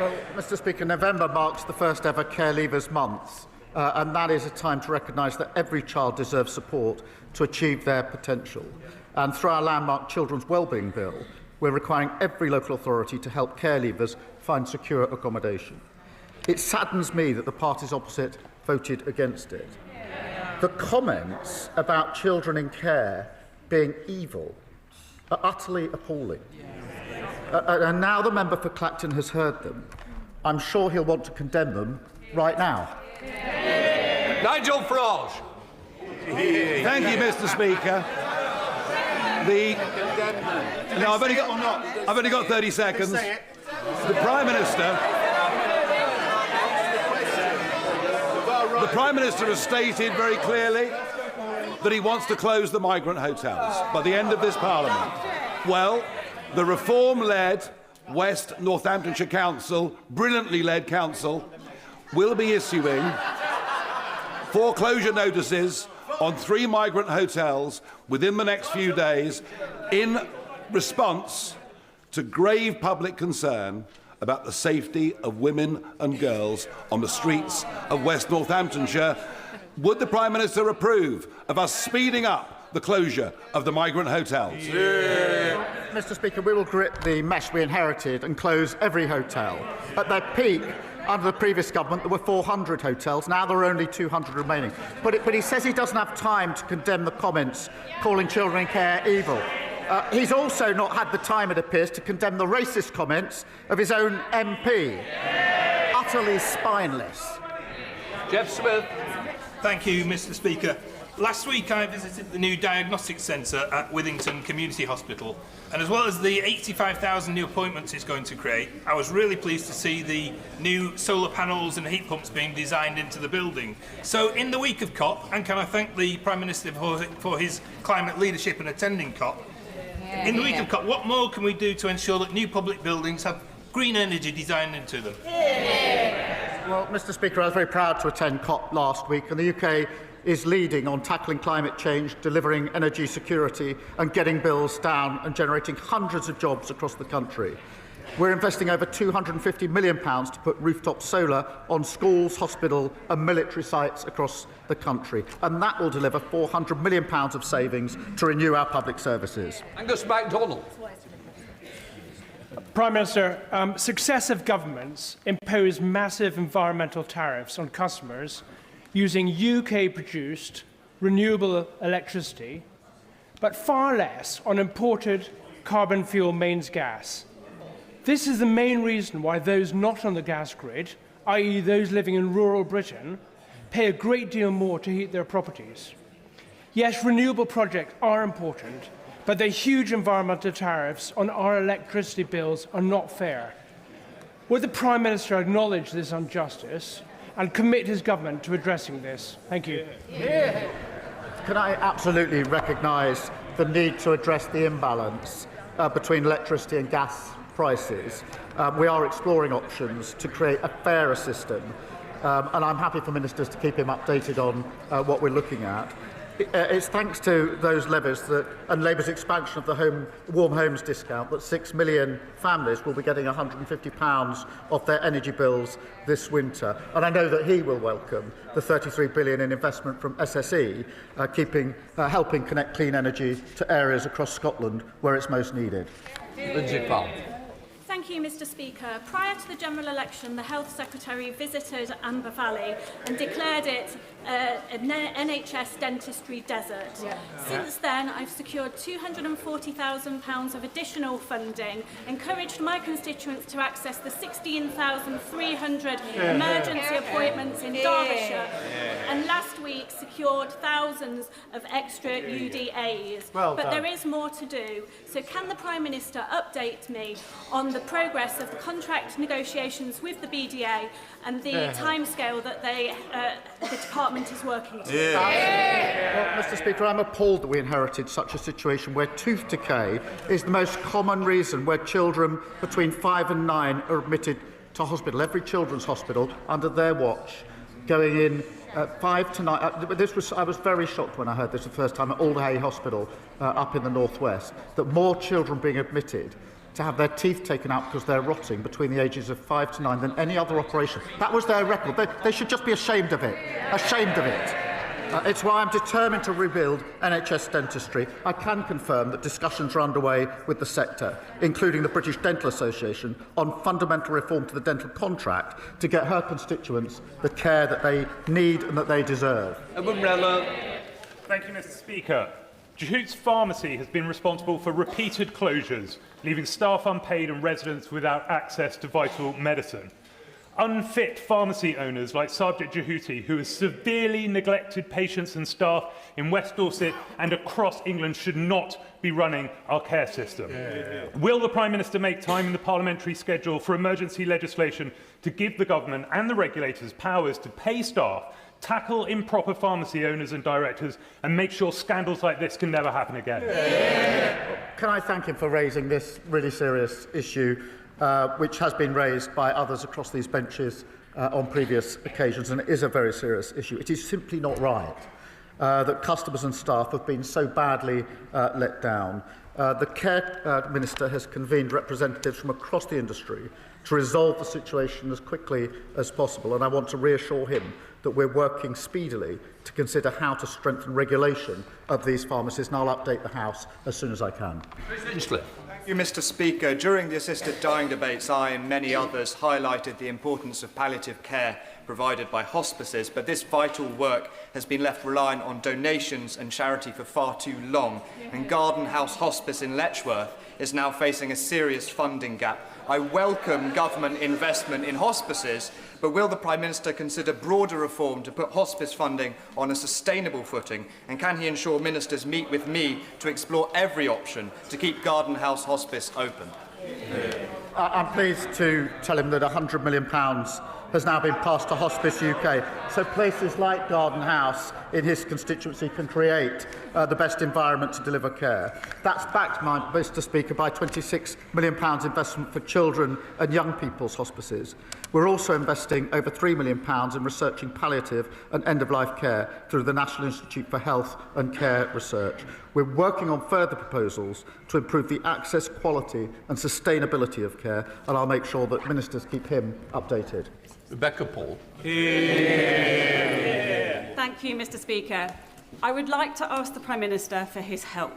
S7: Well, Mr. Speaker, November marks the first ever Care Leavers Month, and that is a time to recognise that every child deserves support to achieve their potential. And through our landmark Children's Wellbeing Bill, we're requiring every local authority to help care leavers find secure accommodation. It saddens me that the parties opposite voted against it. The comments about children in care being evil are utterly appalling. And now the member for Clacton has heard them. I'm sure he'll want to condemn them right now.
S19: Nigel Farage.
S12: Thank you, Mr. Speaker. No, I've only got 30 seconds. The Prime Minister has stated very clearly that he wants to close the migrant hotels by the end of this Parliament. Well, the Reform-led West Northamptonshire Council, brilliantly led council, will be issuing foreclosure notices on 3 migrant hotels within the next few days in response to grave public concern about the safety of women and girls on the streets of West Northamptonshire. Would the Prime Minister approve of us speeding up the closure of the migrant hotels?
S7: Mr. Speaker, we will grit the mess we inherited and close every hotel. At their peak, under the previous government, there were 400 hotels. Now there are only 200 remaining. But he says he doesn't have time to condemn the comments calling children in care evil. He's also not had the time, it appears, to condemn the racist comments of his own MP. Utterly spineless.
S19: Jeff Smith.
S13: Thank you, Mr. Speaker. Last week I visited the new diagnostic centre at Withington Community Hospital, and as well as the 85,000 new appointments it's going to create, I was really pleased to see the new solar panels and heat pumps being designed into the building. So in the week of COP, and can I thank the Prime Minister for his climate leadership and attending COP, in the week of COP, what more can we do to ensure that new public buildings have green energy designed into them?
S7: Well, Mr. Speaker, I was very proud to attend COP last week, and the UK is leading on tackling climate change, delivering energy security and getting bills down and generating hundreds of jobs across the country. We're investing over £250 million to put rooftop solar on schools, hospital and military sites across the country, and that will deliver £400 million of savings to renew our public services.
S19: Angus MacDonald.
S25: Prime Minister, successive governments impose massive environmental tariffs on customers using UK-produced renewable electricity, but far less on imported carbon fuel mains gas. This is the main reason why those not on the gas grid, i.e. those living in rural Britain, pay a great deal more to heat their properties. Yes, renewable projects are important, but the huge environmental tariffs on our electricity bills are not fair. Would the Prime Minister acknowledge this injustice and commit his government to addressing this? Thank you.
S7: Can I absolutely recognise the need to address the imbalance between electricity and gas prices? We are exploring options to create a fairer system, and I'm happy for ministers to keep him updated on what we're looking at. It's thanks to those levies and Labour's expansion of the warm homes discount that 6 million families will be getting £150 off their energy bills this winter. And I know that he will welcome the £33 billion in investment from SSE, helping connect clean energy to areas across Scotland where it's most needed.
S1: Thank you, Mr. Speaker. Prior to the general election, the Health Secretary visited Amber Valley and declared it an NHS dentistry desert. Since then, I've secured £240,000 of additional funding, encouraged my constituents to access the 16,300 emergency appointments in Derbyshire, and last week secured thousands of extra UDAs. But there is more to do. So can the Prime Minister update me on the progress of the contract negotiations with the BDA and the timescale that the department is working to?
S7: Well, Mr. Speaker, I'm appalled that we inherited such a situation where tooth decay is the most common reason where children between 5 and 9 are admitted to hospital. Every children's hospital under their watch, going in 5 to 9. I was very shocked when I heard this the first time at Aldhay Hospital up in the northwest, that more children being admitted to have their teeth taken out because they're rotting between the ages of 5 to 9 than any other operation. That was their record. They should just be ashamed of it. Ashamed of it. It's why I'm determined to rebuild NHS dentistry. I can confirm that discussions are underway with the sector, including the British Dental Association, on fundamental reform to the dental contract to get her constituents the care that they need and that they deserve.
S5: Thank you, Mr. Speaker. Jehoot's pharmacy has been responsible for repeated closures, leaving staff unpaid and residents without access to vital medicine. Unfit pharmacy owners like Sarabjit Jehooti, who has severely neglected patients and staff in West Dorset and across England, should not be running our care system. Will the Prime Minister make time in the parliamentary schedule for emergency legislation to give the government and the regulators powers to pay staff, tackle improper pharmacy owners and directors, and make sure scandals like this can never happen again?
S7: Can I thank him for raising this really serious issue, which has been raised by others across these benches on previous occasions, and it is a very serious issue. It is simply not right that customers and staff have been so badly let down. The Care Minister has convened representatives from across the industry to resolve the situation as quickly as possible, and I want to reassure him that we're working speedily to consider how to strengthen regulation of these pharmacies, and I'll update the House as soon as I can.
S14: Thank you, Mr. Speaker. During the assisted dying debates, I and many others highlighted the importance of palliative care provided by hospices, but this vital work has been left reliant on donations and charity for far too long, and Garden House Hospice in Letchworth is now facing a serious funding gap. I welcome government investment in hospices, but will the Prime Minister consider broader reform to put hospice funding on a sustainable footing? And can he ensure ministers meet with me to explore every option to keep Garden House Hospice open?
S7: I'm pleased to tell him that £100 million has now been passed to Hospice UK, so places like Garden House in his constituency can create the best environment to deliver care. That's backed, Mr. Speaker, by £26 million investment for children and young people's hospices. We're also investing over £3 million in researching palliative and end-of-life care through the National Institute for Health and Care Research. We're working on further proposals to improve the access, quality and sustainability of care, and I'll make sure that ministers keep him updated.
S19: Rebecca Paul.
S15: Thank you, Mr. Speaker. I would like to ask the Prime Minister for his help.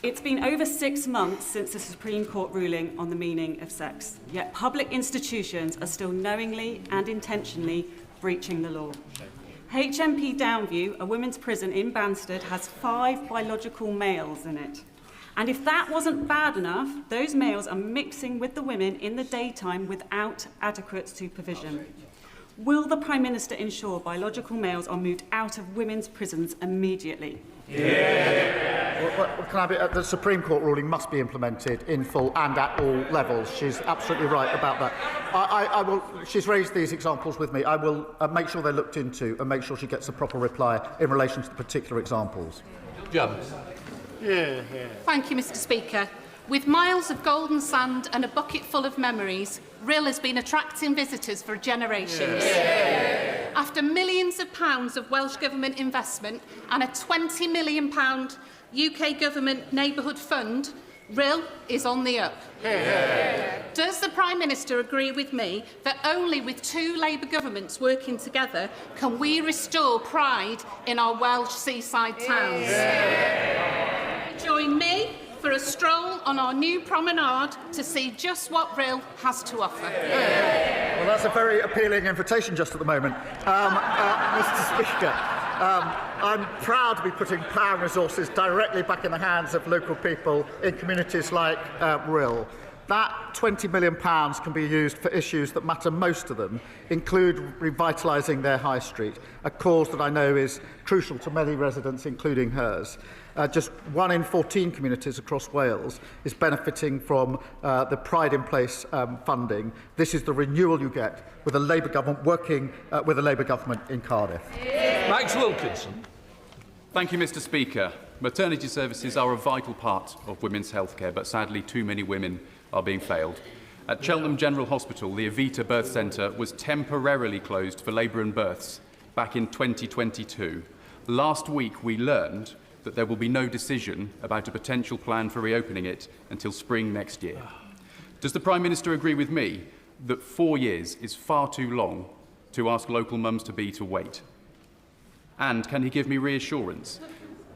S15: It's been over 6 months since the Supreme Court ruling on the meaning of sex, yet public institutions are still knowingly and intentionally breaching the law. HMP Downview, a women's prison in Banstead, has 5 biological males in it. And if that wasn't bad enough, those males are mixing with the women in the daytime without adequate supervision. Will the Prime Minister ensure biological males are moved out of women's prisons immediately?
S7: The Supreme Court ruling must be implemented in full and at all levels. She's absolutely right about that. She's raised these examples with me. I will make sure they're looked into and make sure she gets a proper reply in relation to the particular examples.
S11: Thank you, Mr. Speaker. With miles of golden sand and a bucket full of memories, Rhyl has been attracting visitors for generations. After millions of pounds of Welsh Government investment and a £20 million UK Government Neighbourhood Fund, Rhyl is on the up. Does the Prime Minister agree with me that only with 2 Labour governments working together can we restore pride in our Welsh seaside towns? Join me for a stroll on our new promenade to see just what Rhyl has to offer.
S7: Well, that's a very appealing invitation just at the moment. Mr. Speaker, I'm proud to be putting power and resources directly back in the hands of local people in communities like Rhyl. That £20 million can be used for issues that matter most to them, include revitalising their high street, a cause that I know is crucial to many residents, including hers. Just 1 in 14 communities across Wales is benefiting from the Pride in Place funding. This is the renewal you get with a Labour government working with a Labour government in Cardiff.
S19: Max Wilkinson.
S16: Thank you, Mr. Speaker. Maternity services are a vital part of women's healthcare, but sadly too many women are being failed. At Cheltenham General Hospital, the Evita Birth Centre was temporarily closed for labour and births back in 2022. Last week we learned that there will be no decision about a potential plan for reopening it until spring next year. Does the Prime Minister agree with me that 4 years is far too long to ask local mums-to-be to wait? And can he give me reassurance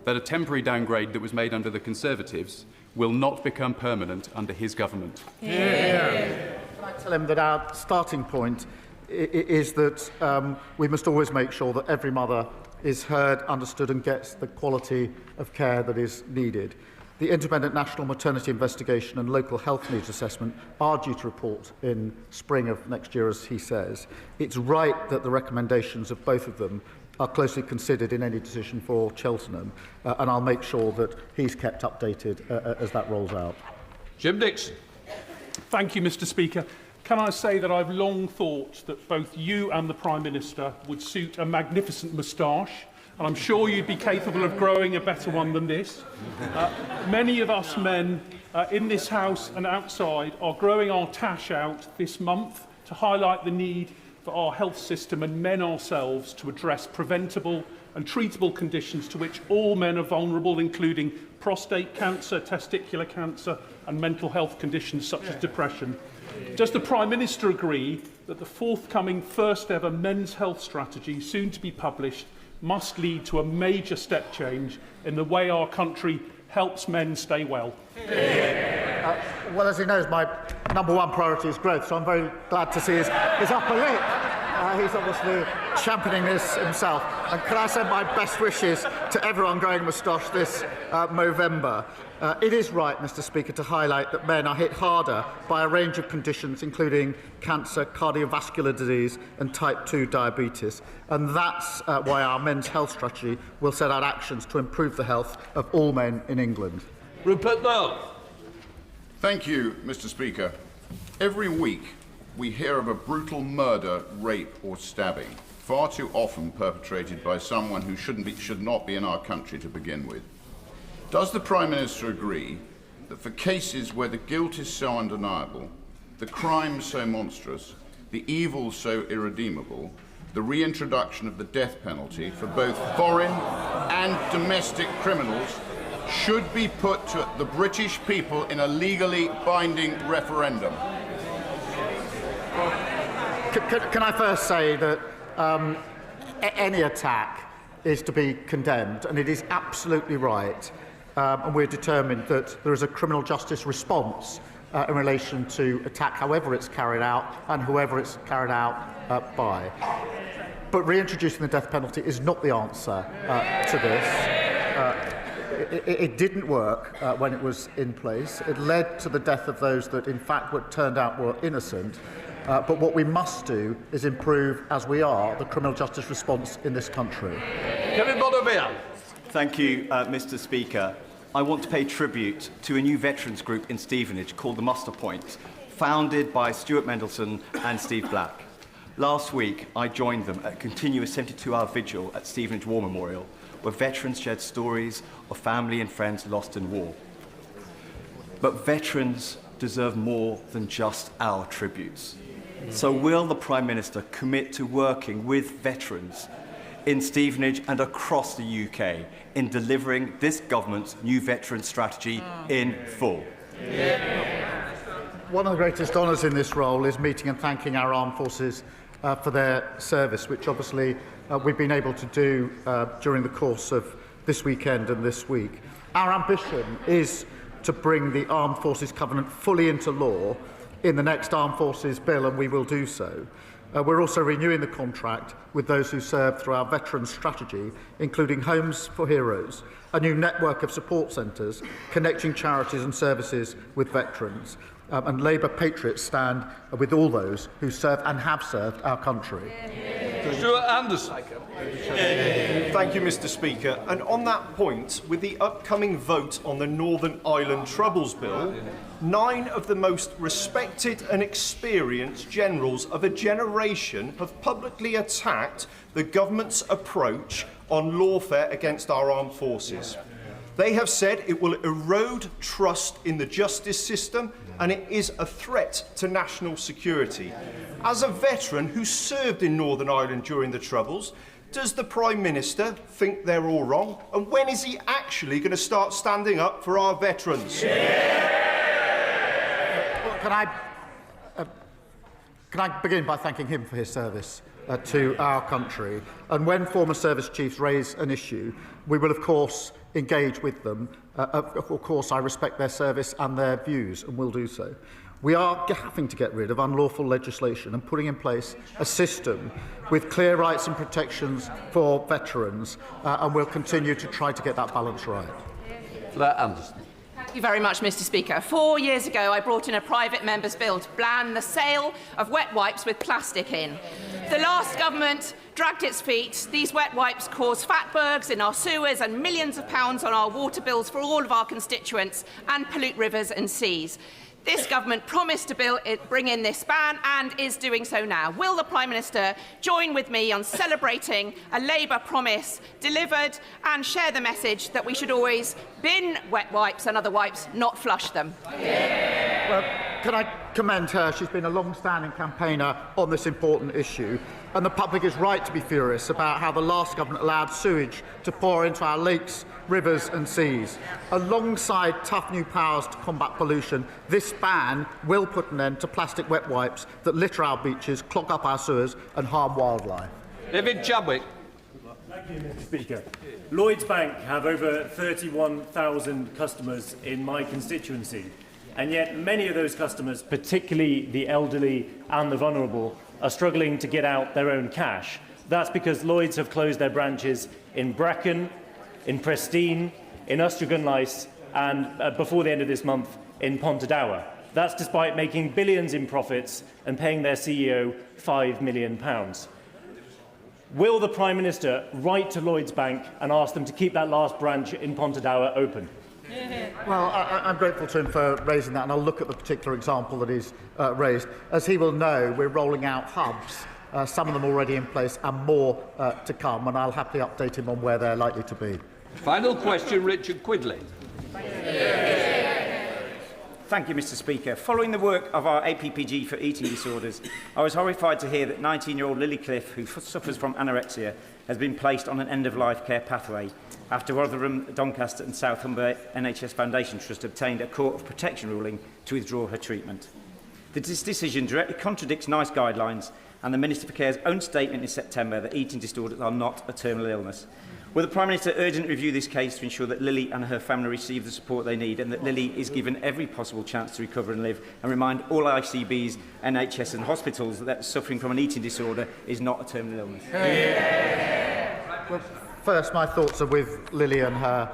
S16: that a temporary downgrade that was made under the Conservatives will not become permanent under his government?
S7: I tell him that our starting point is that we must always make sure that every mother is heard, understood and gets the quality of care that is needed. The Independent National Maternity Investigation and Local Health Needs Assessment are due to report in spring of next year, as he says. It's right that the recommendations of both of them are closely considered in any decision for Cheltenham, and I'll make sure that he's kept updated as that rolls out.
S19: Jim Dixon.
S5: Thank you, Mr. Speaker. Can I say that I've long thought that both you and the Prime Minister would suit a magnificent moustache, and I'm sure you'd be capable of growing a better one than this. Many of us men in this House and outside are growing our tash out this month to highlight the need for our health system and men ourselves to address preventable and treatable conditions to which all men are vulnerable, including prostate cancer, testicular cancer and mental health conditions such as depression. Does the Prime Minister agree that the forthcoming first ever men's health strategy, soon to be published, must lead to a major step change in the way our country helps men stay well?
S7: Well, as he knows, my #1 priority is growth, so I'm very glad to see his upper lip. He's obviously championing this himself. And can I send my best wishes to everyone growing a moustache this Movember? It is right, Mr. Speaker, to highlight that men are hit harder by a range of conditions, including cancer, cardiovascular disease and type 2 diabetes. And that's why our men's health strategy will set out actions to improve the health of all men in England.
S19: Rupert Lowe.
S17: Thank you, Mr. Speaker. Every week we hear of a brutal murder, rape or stabbing, far too often perpetrated by someone who should not be in our country to begin with. Does the Prime Minister agree that for cases where the guilt is so undeniable, the crime so monstrous, the evil so irredeemable, the reintroduction of the death penalty for both foreign and domestic criminals should be put to the British people in a legally binding referendum?
S7: Can I first say that any attack is to be condemned, and it is absolutely right, and we're determined that there is a criminal justice response in relation to attack, however it's carried out and whoever it's carried out by. but reintroducing the death penalty is not the answer to this. It didn't work when it was in place. It led to the death of those that, in fact, turned out were innocent. But what we must do is improve, as we are, the criminal justice response in this country.
S2: Thank you, Mr. Speaker. I want to pay tribute to a new veterans group in Stevenage called the Muster Point, founded by Stuart Mendelsohn and Steve Black. Last week, I joined them at a continuous 72-hour vigil at Stevenage War Memorial, where veterans shared stories of family and friends lost in war. But veterans deserve more than just our tributes. So will the Prime Minister commit to working with veterans in Stevenage and across the UK in delivering this government's new veteran strategy in full?
S7: One of the greatest honours in this role is meeting and thanking our armed forces for their service, which obviously we've been able to do during the course of this weekend and this week. Our ambition is to bring the Armed Forces Covenant fully into law in the next Armed Forces Bill, and we will do so. We're also renewing the contract with those who serve through our veterans strategy, including Homes for Heroes, a new network of support centres connecting charities and services with veterans. And Labour patriots stand with all those who serve and have served our country.
S19: Stuart Anderson.
S4: Thank you, Mr. Speaker. And on that point, with the upcoming vote on the Northern Ireland Troubles Bill, 9 of the most respected and experienced generals of a generation have publicly attacked the government's approach on lawfare against our armed forces. They have said it will erode trust in the justice system and it is a threat to national security. As a veteran who served in Northern Ireland during the Troubles, does the Prime Minister think they're all wrong? And when is he actually going to start standing up for our veterans?
S7: Can I begin by thanking him for his service to our country? And when former service chiefs raise an issue, we will, of course, engage with them. Of course, I respect their service and their views, and will do so. We are having to get rid of unlawful legislation and putting in place a system with clear rights and protections for veterans, and we'll continue to try to get that balance right.
S19: Anderson.
S23: Thank you very much, Mr. Speaker. 4 years ago, I brought in a private member's bill to ban the sale of wet wipes with plastic in. The last government dragged its feet. These wet wipes cause fatbergs in our sewers and millions of pounds on our water bills for all of our constituents and pollute rivers and seas. This government promised to bring in this ban and is doing so now. Will the Prime Minister join with me on celebrating a Labour promise delivered and share the message that we should always bin wet wipes and other wipes, not flush them?
S7: Well, can I commend her? She's been a long-standing campaigner on this important issue, and the public is right to be furious about how the last government allowed sewage to pour into our lakes, rivers and seas. Alongside tough new powers to combat pollution, this ban will put an end to plastic wet wipes that litter our beaches, clog up our sewers and harm wildlife.
S19: David Chadwick.
S18: Thank you, Mr. Speaker. Lloyds Bank have over 31,000 customers in my constituency, and yet many of those customers, particularly the elderly and the vulnerable, are struggling to get out their own cash. That's because Lloyds have closed their branches in Brecon, in Prestine, in Ustragunlice, and before the end of this month, in Pontedower. That's despite making billions in profits and paying their CEO £5 million. Will the Prime Minister write to Lloyds Bank and ask them to keep that last branch in Pontedower open?
S7: Well, I'm grateful to him for raising that, and I'll look at the particular example that he's raised. As he will know, we're rolling out hubs, some of them already in place and more to come, and I'll happily update him on where they're likely to be.
S19: Final question, Richard Quigley.
S20: Thank you, Mr. Speaker. Following the work of our APPG for eating disorders, I was horrified to hear that 19-year-old Lily Cliff, who suffers from anorexia, has been placed on an end-of-life care pathway after Rotherham, Doncaster and South Humber NHS Foundation Trust obtained a Court of Protection ruling to withdraw her treatment. This decision directly contradicts NICE guidelines and the Minister for Care's own statement in September that eating disorders are not a terminal illness. Will the Prime Minister urgently review this case to ensure that Lily and her family receive the support they need and that Lily is given every possible chance to recover and live, and remind all ICBs, NHS and hospitals that suffering from an eating disorder is not a terminal illness?
S7: Well, first, my thoughts are with Lily and her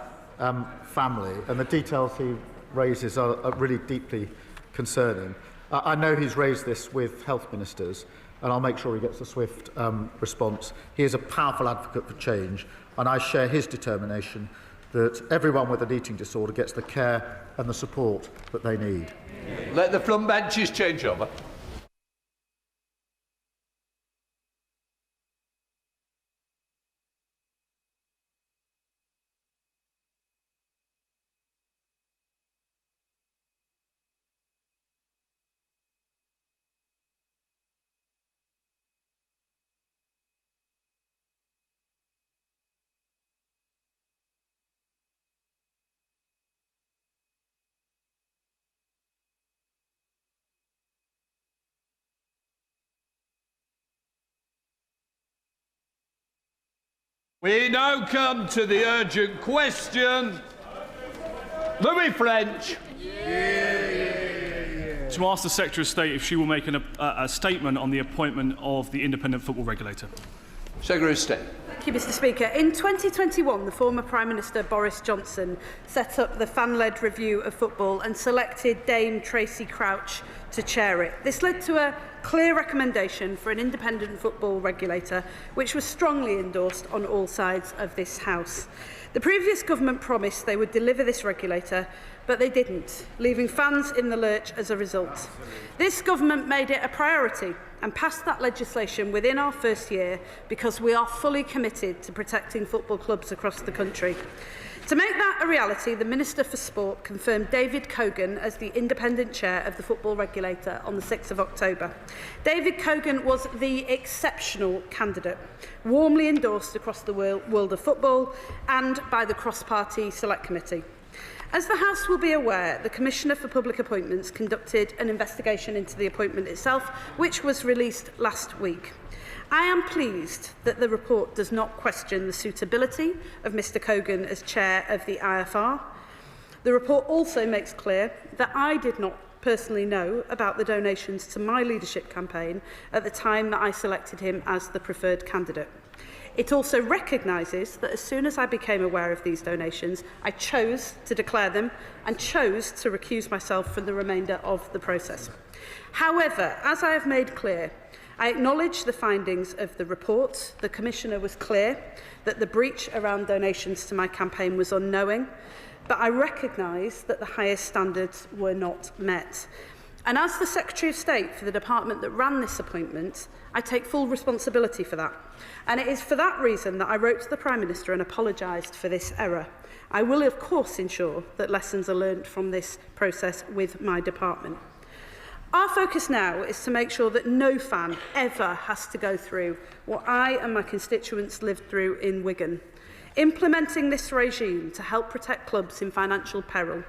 S7: family, and the details he raises are really deeply concerning. I know he's raised this with health ministers, and I'll make sure he gets a swift response. He is a powerful advocate for change, and I share his determination that everyone with an eating disorder gets the care and the support that they need.
S19: Let the front benches change over. We now come to the urgent question. Louis French.
S3: To ask the Secretary of State if she will make a statement on the appointment of the independent football regulator.
S19: Secretary of State.
S8: Thank you, Mr. Speaker. In 2021, the former Prime Minister Boris Johnson set up the fan-led review of football and selected Dame Tracy Crouch to chair it. This led to a clear recommendation for an independent football regulator, which was strongly endorsed on all sides of this House. The previous government promised they would deliver this regulator, but they didn't, leaving fans in the lurch as a result. This government made it a priority and passed that legislation within our first year because we are fully committed to protecting football clubs across the country. To make that a reality, the Minister for Sport confirmed David Cogan as the independent chair of the football regulator on the 6th of October. David Cogan was the exceptional candidate, warmly endorsed across the world of football and by the cross-party select committee. As the House will be aware, the Commissioner for Public Appointments conducted an investigation into the appointment itself, which was released last week. I am pleased that the report does not question the suitability of Mr Cogan as chair of the IFR. The report also makes clear that I did not personally know about the donations to my leadership campaign at the time that I selected him as the preferred candidate. It also recognises that as soon as I became aware of these donations, I chose to declare them and chose to recuse myself from the remainder of the process. However, as I have made clear, I acknowledge the findings of the report. The Commissioner was clear that the breach around donations to my campaign was unknowing, but I recognise that the highest standards were not met. And as the Secretary of State for the department that ran this appointment, I take full responsibility for that. And it is for that reason that I wrote to the Prime Minister and apologised for this error. I will, of course, ensure that lessons are learned from this process with my department. Our focus now is to make sure that no fan ever has to go through what I and my constituents lived through in Wigan. Implementing this regime to help protect clubs in financial peril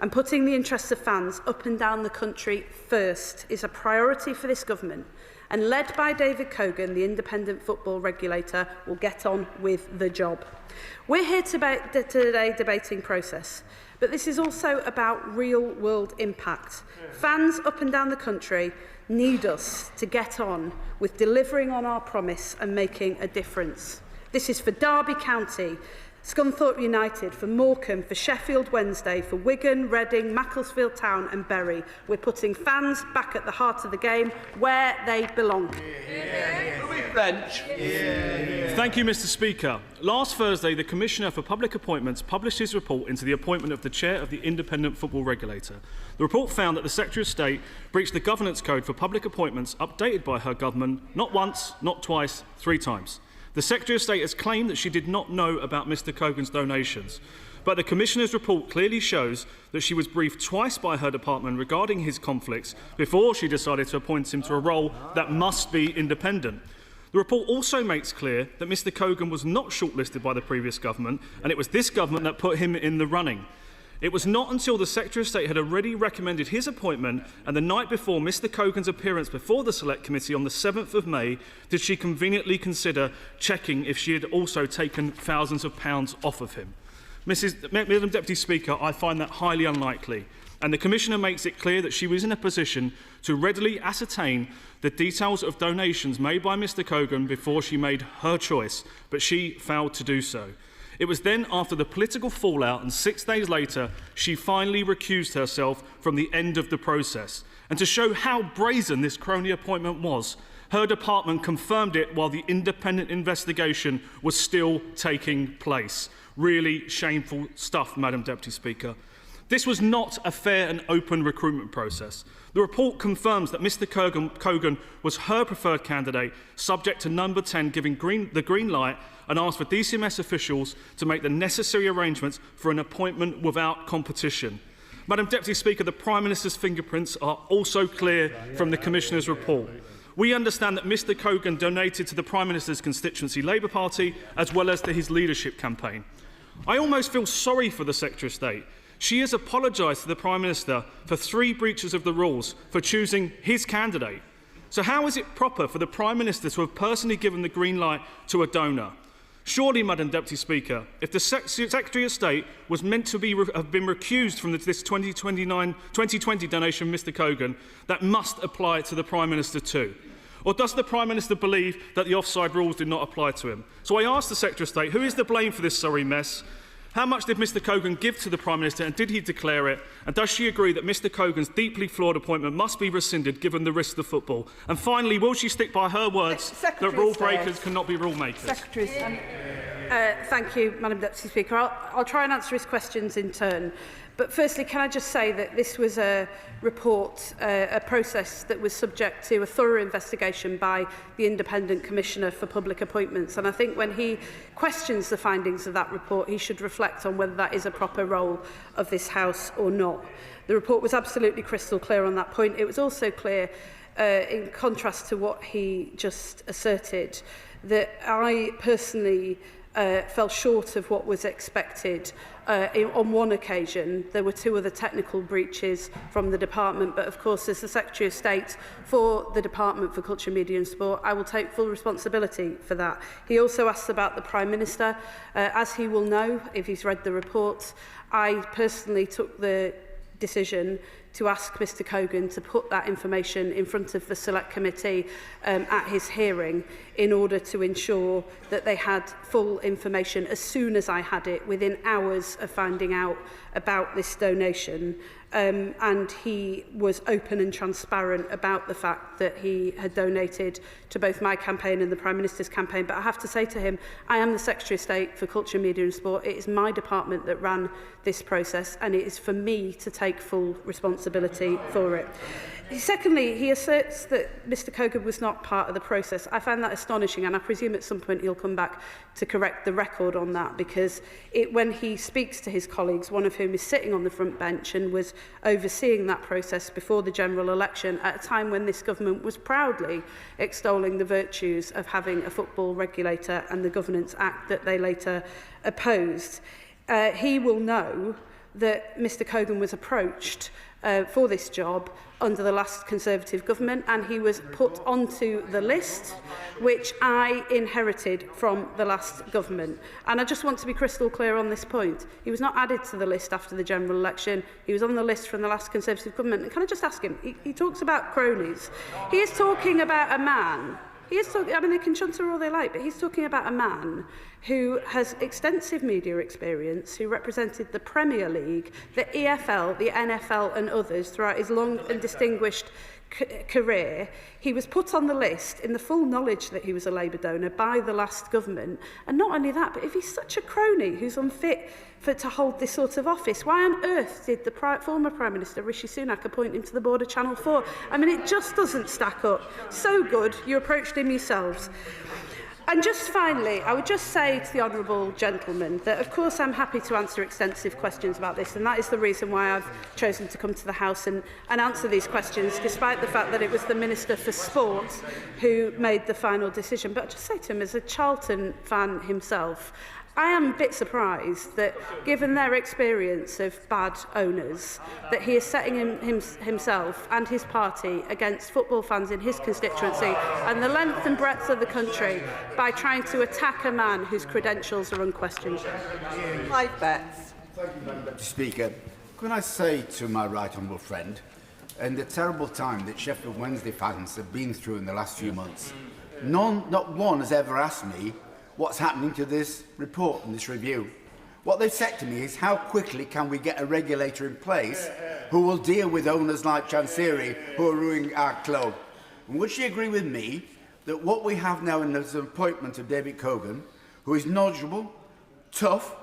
S8: and putting the interests of fans up and down the country first is a priority for this government, and led by David Cogan, the independent football regulator, will get on with the job. We're here today debating process, but this is also about real-world impact. Fans up and down the country need us to get on with delivering on our promise and making a difference. This is for Derby County, Scunthorpe United, for Morecambe, for Sheffield Wednesday, for Wigan, Reading, Macclesfield Town and Bury. We're putting fans back at the heart of the game where they belong.
S3: Thank you, Mr Speaker. Last Thursday, the Commissioner for Public Appointments published his report into the appointment of the chair of the Independent Football Regulator. The report found that the Secretary of State breached the Governance Code for Public Appointments updated by her government not once, not twice, 3 times. The Secretary of State has claimed that she did not know about Mr Cogan's donations, but the Commissioner's report clearly shows that she was briefed twice by her department regarding his conflicts before she decided to appoint him to a role that must be independent. The report also makes clear that Mr Cogan was not shortlisted by the previous government, and it was this government that put him in the running. It was not until the Secretary of State had already recommended his appointment and the night before Mr Cogan's appearance before the Select Committee on the 7th of May did she conveniently consider checking if she had also taken thousands of pounds off of him. Madam Deputy Speaker, I find that highly unlikely, and the Commissioner makes it clear that she was in a position to readily ascertain the details of donations made by Mr Cogan before she made her choice, but she failed to do so. It was then after the political fallout and 6 days later she finally recused herself from the end of the process. And to show how brazen this crony appointment was, her department confirmed it while the independent investigation was still taking place. Really shameful stuff, Madam Deputy Speaker. This was not a fair and open recruitment process. The report confirms that Mr Cogan was her preferred candidate, subject to number 10 giving the green light, and asked for DCMS officials to make the necessary arrangements for an appointment without competition. Madam Deputy Speaker, the Prime Minister's fingerprints are also clear from the Commissioner's report. We understand that Mr Cogan donated to the Prime Minister's constituency Labour Party as well as to his leadership campaign. I almost feel sorry for the Secretary of State. She has apologised to the Prime Minister for 3 breaches of the rules for choosing his candidate. So how is it proper for the Prime Minister to have personally given the green light to a donor? Surely, Madam Deputy Speaker, if the Secretary of State was meant to have been recused from this 2020 donation from Mr Cogan, that must apply to the Prime Minister too. Or does the Prime Minister believe that the offside rules did not apply to him? So I ask the Secretary of State, who is to blame for this sorry mess? How much did Mr Cogan give to the Prime Minister, and did he declare it? And does she agree that Mr Cogan's deeply flawed appointment must be rescinded given the risks of football? And finally, will she stick by her words that rule breakers cannot be rule makers?
S8: Thank you, Madam Deputy Speaker. I'll try and answer his questions in turn. But firstly, can I just say that this was a report, a process that was subject to a thorough investigation by the Independent Commissioner for Public Appointments. And I think when he questions the findings of that report, he should reflect on whether that is a proper role of this House or not. The report was absolutely crystal clear on that point. It was also clear, in contrast to what he just asserted, that I personally fell short of what was expected. On one occasion, there were 2 other technical breaches from the department, but of course, as the Secretary of State for the Department for Culture, Media and Sport, I will take full responsibility for that. He also asked about the Prime Minister. As he will know, if he's read the report, I personally took the decision to ask Mr Cogan to put that information in front of the Select Committee at his hearing in order to ensure that they had full information as soon as I had it, within hours of finding out about this donation. And he was open and transparent about the fact that he had donated to both my campaign and the Prime Minister's campaign. But I have to say to him, I am the Secretary of State for Culture, Media and Sport. It is my department that ran this process, and it is for me to take full responsibility for it. Secondly, he asserts that Mr Cogan was not part of the process. I find that astonishing, and I presume at some point he'll come back to correct the record on that, because when he speaks to his colleagues, one of whom is sitting on the front bench and was overseeing that process before the general election at a time when this government was proudly extolling the virtues of having a football regulator and the Governance Act that they later opposed, he will know that Mr Cogan was approached for this job under the last Conservative government, and he was put onto the list which I inherited from the last government. And I just want to be crystal clear on this point. He was not added to the list after the general election. He was on the list from the last Conservative government. And can I just ask him, he talks about cronies. He is talking about a man. I mean, they can shunter all they like, but he's talking about a man who has extensive media experience, who represented the Premier League, the EFL, the NFL and others throughout his long and distinguished career. He was put on the list in the full knowledge that he was a Labour donor by the last government. And not only that, but if he's such a crony who's unfit to hold this sort of office, why on earth did the former Prime Minister, Rishi Sunak, appoint him to the board of Channel 4? I mean, it just doesn't stack up. So good, you approached him yourselves. And just finally, I would just say to the honourable gentleman that, of course, I'm happy to answer extensive questions about this, and that is the reason why I've chosen to come to the House and answer these questions, despite the fact that it was the Minister for Sport who made the final decision. But I'll just say to him, as a Charlton fan himself, I am a bit surprised that, given their experience of bad owners, that he is setting himself and his party against football fans in his constituency and the length and breadth of the country by trying to attack a man whose credentials are unquestioned.
S6: Thank you, Mr. Speaker. Can I say to my right honourable friend, in the terrible time that Sheffield Wednesday fans have been through in the last few months, not one has ever asked me what's happening to this report and this review. What they've said to me is, how quickly can we get a regulator in place who will deal with owners like Chansiri who are ruining our club? And would she agree with me that what we have now in the appointment of David Cogan, who is knowledgeable, tough,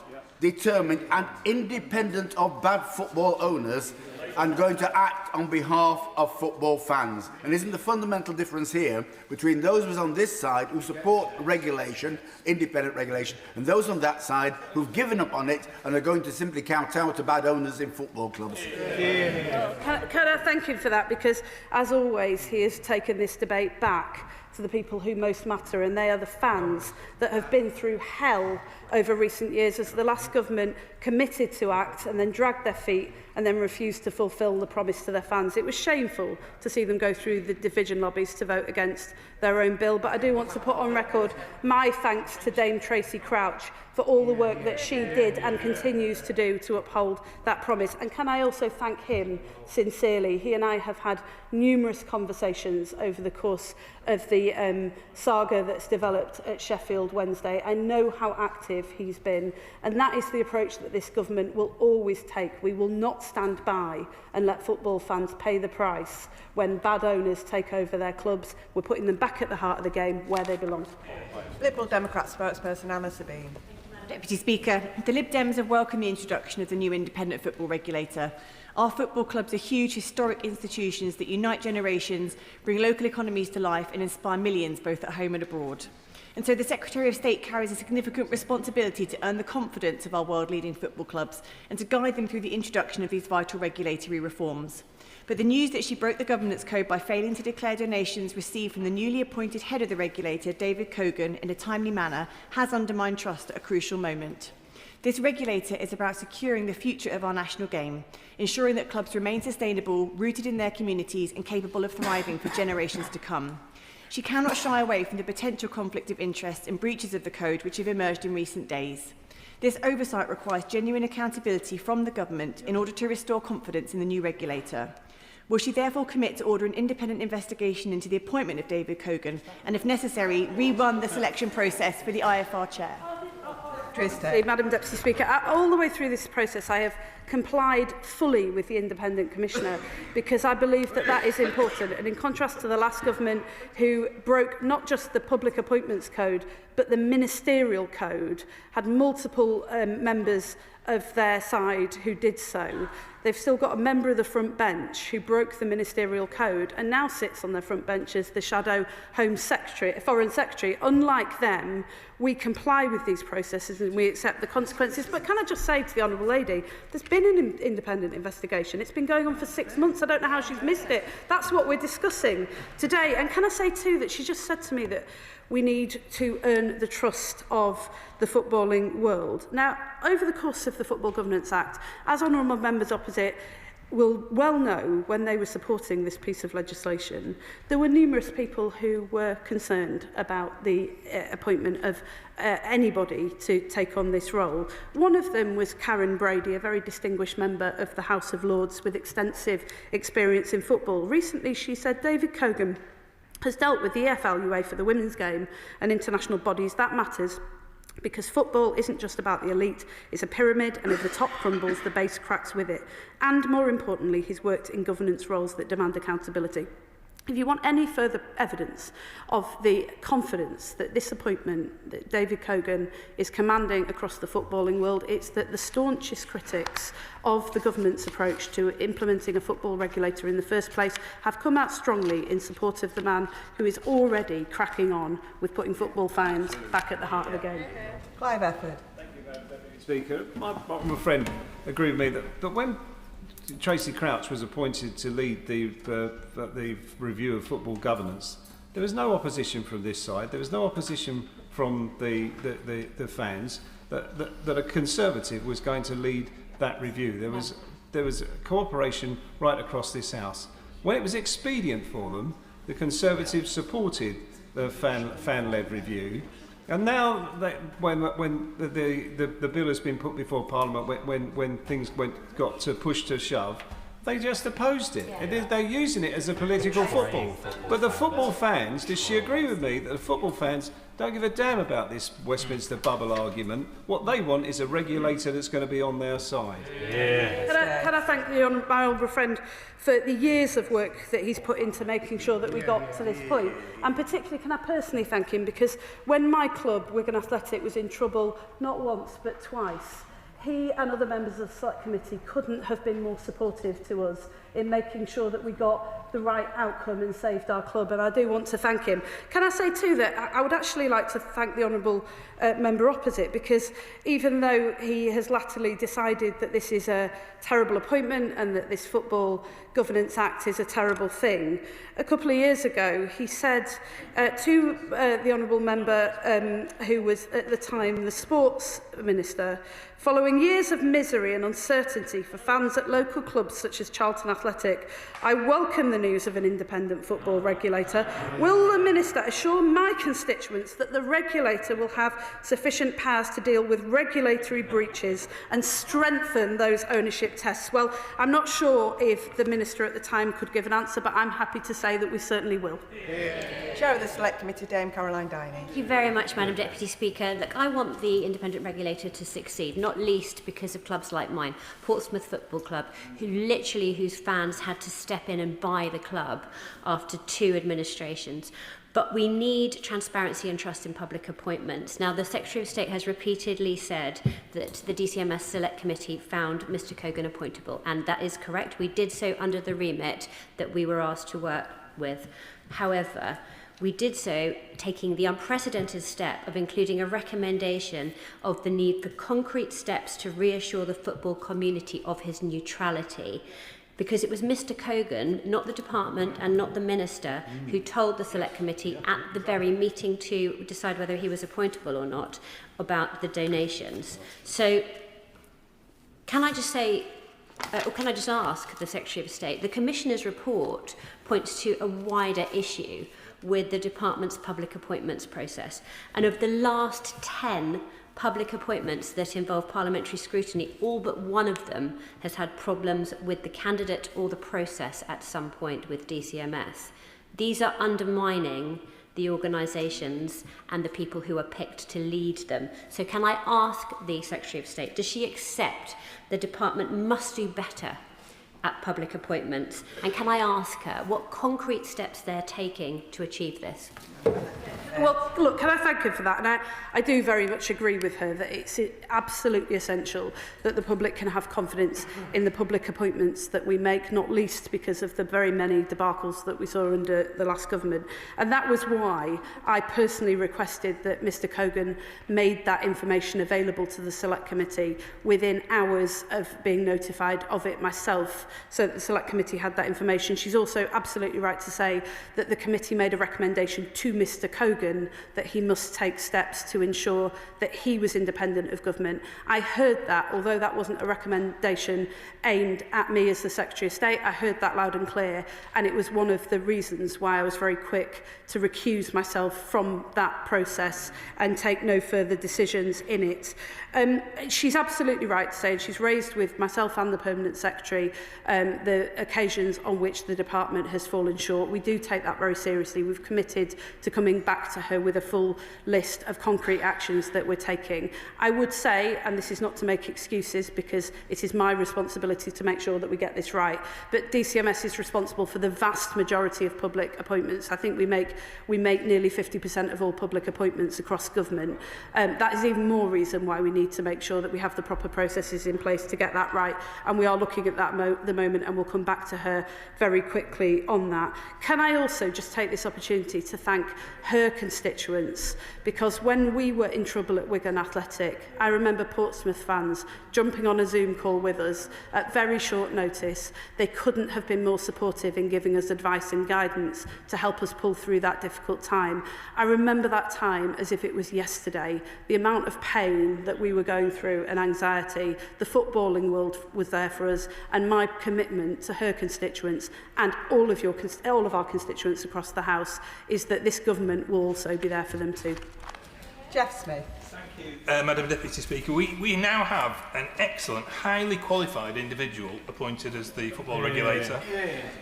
S6: determined and independent of bad football owners, and going to act on behalf of football fans? And isn't the fundamental difference here between those of us on this side who support regulation, independent regulation, and those on that side who've given up on it and are going to simply kowtow to bad owners in football clubs?
S8: Can I thank him for that, because, as always, he has taken this debate back to the people who most matter, and they are the fans that have been through hell over recent years as the last government committed to act and then dragged their feet and then refused to fulfil the promise to their fans. It was shameful to see them go through the division lobbies to vote against their own bill, but I do want to put on record my thanks to Dame Tracy Crouch for all the work that she did and continues to do to uphold that promise. And can I also thank him sincerely? He and I have had numerous conversations over the course of the saga that's developed at Sheffield Wednesday. I know how active he's been, and that is the approach that this government will always take. We will not stand by and let football fans pay the price when bad owners take over their clubs. We're putting them back at the heart of the game where they belong.
S6: Liberal Democrat spokesperson Anna Sabine.
S9: Deputy Speaker, the Lib Dems have welcomed the introduction of the new independent football regulator. Our football clubs are huge historic institutions that unite generations, bring local economies to life and inspire millions both at home and abroad. And so the Secretary of State carries a significant responsibility to earn the confidence of our world-leading football clubs and to guide them through the introduction of these vital regulatory reforms. But the news that she broke the governance code by failing to declare donations received from the newly appointed head of the regulator, David Cogan, in a timely manner has undermined trust at a crucial moment. This regulator is about securing the future of our national game, ensuring that clubs remain sustainable, rooted in their communities and capable of thriving for generations to come. She cannot shy away from the potential conflict of interest and breaches of the code which have emerged in recent days. This oversight requires genuine accountability from the government in order to restore confidence in the new regulator. Will she therefore commit to order an independent investigation into the appointment of David Cogan and, if necessary, rerun the selection process for the IFR chair?
S8: Madam Deputy Speaker, all the way through this process I have complied fully with the Independent Commissioner because I believe that that is important, and in contrast to the last government who broke not just the Public Appointments Code but the Ministerial Code, had multiple members of their side who did so. They've still got a member of the front bench who broke the ministerial code and now sits on their front bench as the shadow Foreign Secretary. Unlike them, we comply with these processes and we accept the consequences. But can I just say to the Honourable Lady, there's been an independent investigation. It's been going on for 6 months. I don't know how she's missed it. That's what we're discussing today. And can I say too that she just said to me that we need to earn the trust of the footballing world. Now, over the course of the Football Governance Act, as honourable members opposite will well know, when they were supporting this piece of legislation, there were numerous people who were concerned about the appointment of anybody to take on this role. One of them was Karen Brady, a very distinguished member of the House of Lords with extensive experience in football. Recently, she said David Cogan has dealt with the EFL UEFA for the women's game and international bodies. That matters because football isn't just about the elite, it's a pyramid, and if the top crumbles, the base cracks with it. And more importantly, he's worked in governance roles that demand accountability. If you want any further evidence of the confidence that this appointment, that David Cogan is commanding across the footballing world, it's that the staunchest critics of the government's approach to implementing a football regulator in the first place have come out strongly in support of the man who is already cracking on with putting football fans back at the heart of the game.
S6: Clive Efford.
S4: Thank you, Madam Deputy Speaker. My friend agreed with me that when Tracy Crouch was appointed to lead the review of football governance, there was no opposition from this side. There was no opposition from the fans.
S10: that a Conservative was going to lead that review. There was cooperation right across this House. When it was expedient for them, the Conservatives supported the fan-led review. And now, when the bill has been put before Parliament, when things got to push to shove, they just opposed it. They're using it as a political football. But the football fans, does she agree with me that the football fans don't give a damn about this Westminster bubble argument? What they want is a regulator that's going to be on their side.
S8: Can I thank my honourable friend for the years of work that he's put into making sure that we got to this point. And particularly, can I personally thank him, because when my club, Wigan Athletic, was in trouble not once but twice, he and other members of the Select Committee couldn't have been more supportive to us in making sure that we got the right outcome and saved our club, and I do want to thank him. Can I say too that I would actually like to thank the honourable member opposite, because even though he has latterly decided that this is a terrible appointment and that this Football Governance Act is a terrible thing, a couple of years ago he said to the honourable member who was at the time the Sports Minister, following years of misery and uncertainty for fans at local clubs such as Charlton Athletic, I welcome the news of an independent football regulator. Will the Minister assure my constituents that the regulator will have sufficient powers to deal with regulatory breaches and strengthen those ownership tests? Well, I'm not sure if the Minister at the time could give an answer, but I'm happy to say that we certainly will.
S12: Chair of the Select Committee, Dame Caroline Diney.
S21: Thank you very much, Madam Deputy Speaker. Look, I want the independent regulator to succeed, not least because of clubs like mine, Portsmouth Football Club, whose fans had to step in and buy the club after 2 administrations. But we need transparency and trust in public appointments. Now, the Secretary of State has repeatedly said that the DCMS Select Committee found Mr Cogan appointable, and that is correct. We did so under the remit that we were asked to work with. However, we did so taking the unprecedented step of including a recommendation of the need for concrete steps to reassure the football community of his neutrality. Because it was Mr Cogan, not the department and not the Minister, who told the Select Committee at the very meeting to decide whether he was appointable or not about the donations. So can I just say, or can I just ask the Secretary of State, the Commissioner's report points to a wider issue with the department's public appointments process. And of the last 10 public appointments that involve parliamentary scrutiny, all but one of them has had problems with the candidate or the process at some point with DCMS. These are undermining the organisations and the people who are picked to lead them. So can I ask the Secretary of State, does she accept the department must do better at public appointments? And can I ask her what concrete steps they're taking to achieve this?
S8: Well, look, can I thank her for that? And I do very much agree with her that it's absolutely essential that the public can have confidence in the public appointments that we make, not least because of the very many debacles that we saw under the last government. And that was why I personally requested that Mr Cogan made that information available to the Select Committee within hours of being notified of it myself, so that the Select Committee had that information. She's also absolutely right to say that the committee made a recommendation to Mr Cogan that he must take steps to ensure that he was independent of government. I heard that, although that wasn't a recommendation aimed at me as the Secretary of State, I heard that loud and clear, and it was one of the reasons why I was very quick to recuse myself from that process and take no further decisions in it. She's absolutely right to say, and she's raised with myself and the Permanent Secretary the occasions on which the department has fallen short. We do take that very seriously. We've committed to coming back to her with a full list of concrete actions that we're taking. I would say, and this is not to make excuses because it is my responsibility to make sure that we get this right, but DCMS is responsible for the vast majority of public appointments. I think we make nearly 50% of all public appointments across government. That is even more reason why we need to make sure that we have the proper processes in place to get that right, and we are looking at that the moment, and we'll come back to her very quickly on that. Can I also just take this opportunity to thank her constituents, because when we were in trouble at Wigan Athletic, I remember Portsmouth fans jumping on a Zoom call with us at very short notice. They couldn't have been more supportive in giving us advice and guidance to help us pull through that difficult time. I remember that time as if it was yesterday. The amount of pain that we were going through and anxiety, the footballing world was there for us, and my commitment to her constituents and all of our constituents across the House is that this government will also be there for them too.
S12: Jeff Smith.
S1: Madam Deputy Speaker, we now have an excellent, highly qualified individual appointed as the football regulator.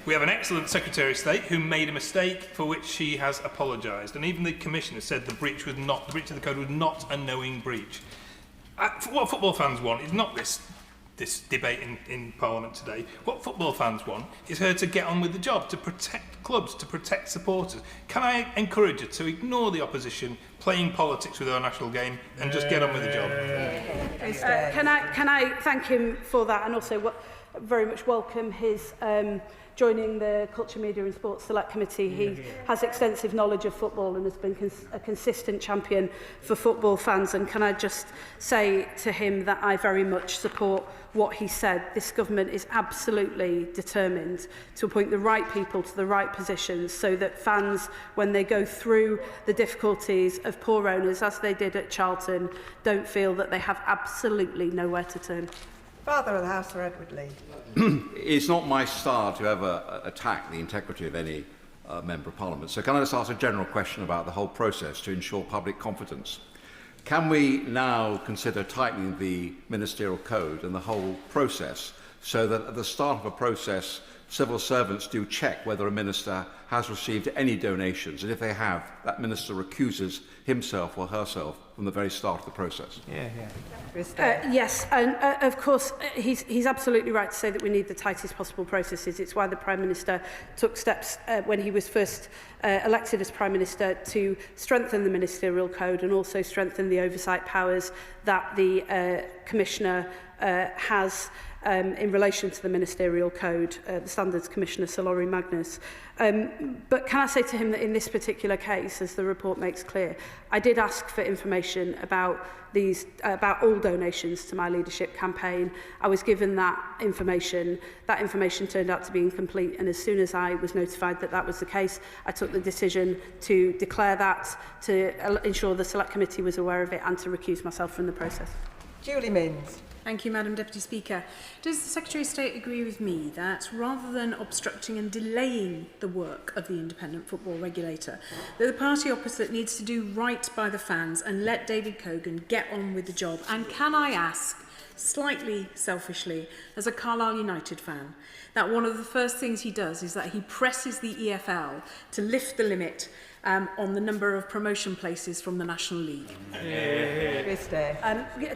S1: We have an excellent Secretary of State who made a mistake for which she has apologised, and even the Commissioner said the breach of the code was not a knowing breach. What football fans want is not this debate in Parliament today. What football fans want is her to get on with the job, to protect clubs, to protect supporters. Can I encourage her to ignore the opposition playing politics with our national game and just get on with the job?
S8: Can I thank him for that, and also very much welcome his joining the Culture, Media and Sports Select Committee. He has extensive knowledge of football and has been a consistent champion for football fans. And can I just say to him that I very much support what he said. This government is absolutely determined to appoint the right people to the right positions so that fans, when they go through the difficulties of poor owners, as they did at Charlton, don't feel that they have absolutely nowhere to turn.
S12: Father of the House, Sir Edward Lee.
S13: It's not my style to ever attack the integrity of any Member of Parliament. So can I just ask a general question about the whole process to ensure public confidence? Can we now consider tightening the ministerial code and the whole process so that at the start of a process, civil servants do check whether a minister has received any donations, and if they have, that minister recuses himself or herself from the very start of the process?
S8: Yes, and of course he's absolutely right to say that we need the tightest possible processes. It's why the Prime Minister took steps when he was first elected as Prime Minister to strengthen the ministerial code and also strengthen the oversight powers that the Commissioner has in relation to the ministerial code, the Standards Commissioner, Sir Laurie Magnus. But can I say to him that in this particular case, as the report makes clear, I did ask for information about all donations to my leadership campaign. I was given that information. That information turned out to be incomplete, and as soon as I was notified that that was the case, I took the decision to declare that, to ensure the Select Committee was aware of it, and to recuse myself from the process.
S12: Julie Minns.
S22: Thank you, Madam Deputy Speaker. Does the Secretary of State agree with me that rather than obstructing and delaying the work of the independent football regulator, that the party opposite needs to do right by the fans and let David Cogan get on with the job? And can I ask, slightly selfishly, as a Carlisle United fan, that one of the first things he does is that he presses the EFL to lift the limit on the number of promotion places from the National League?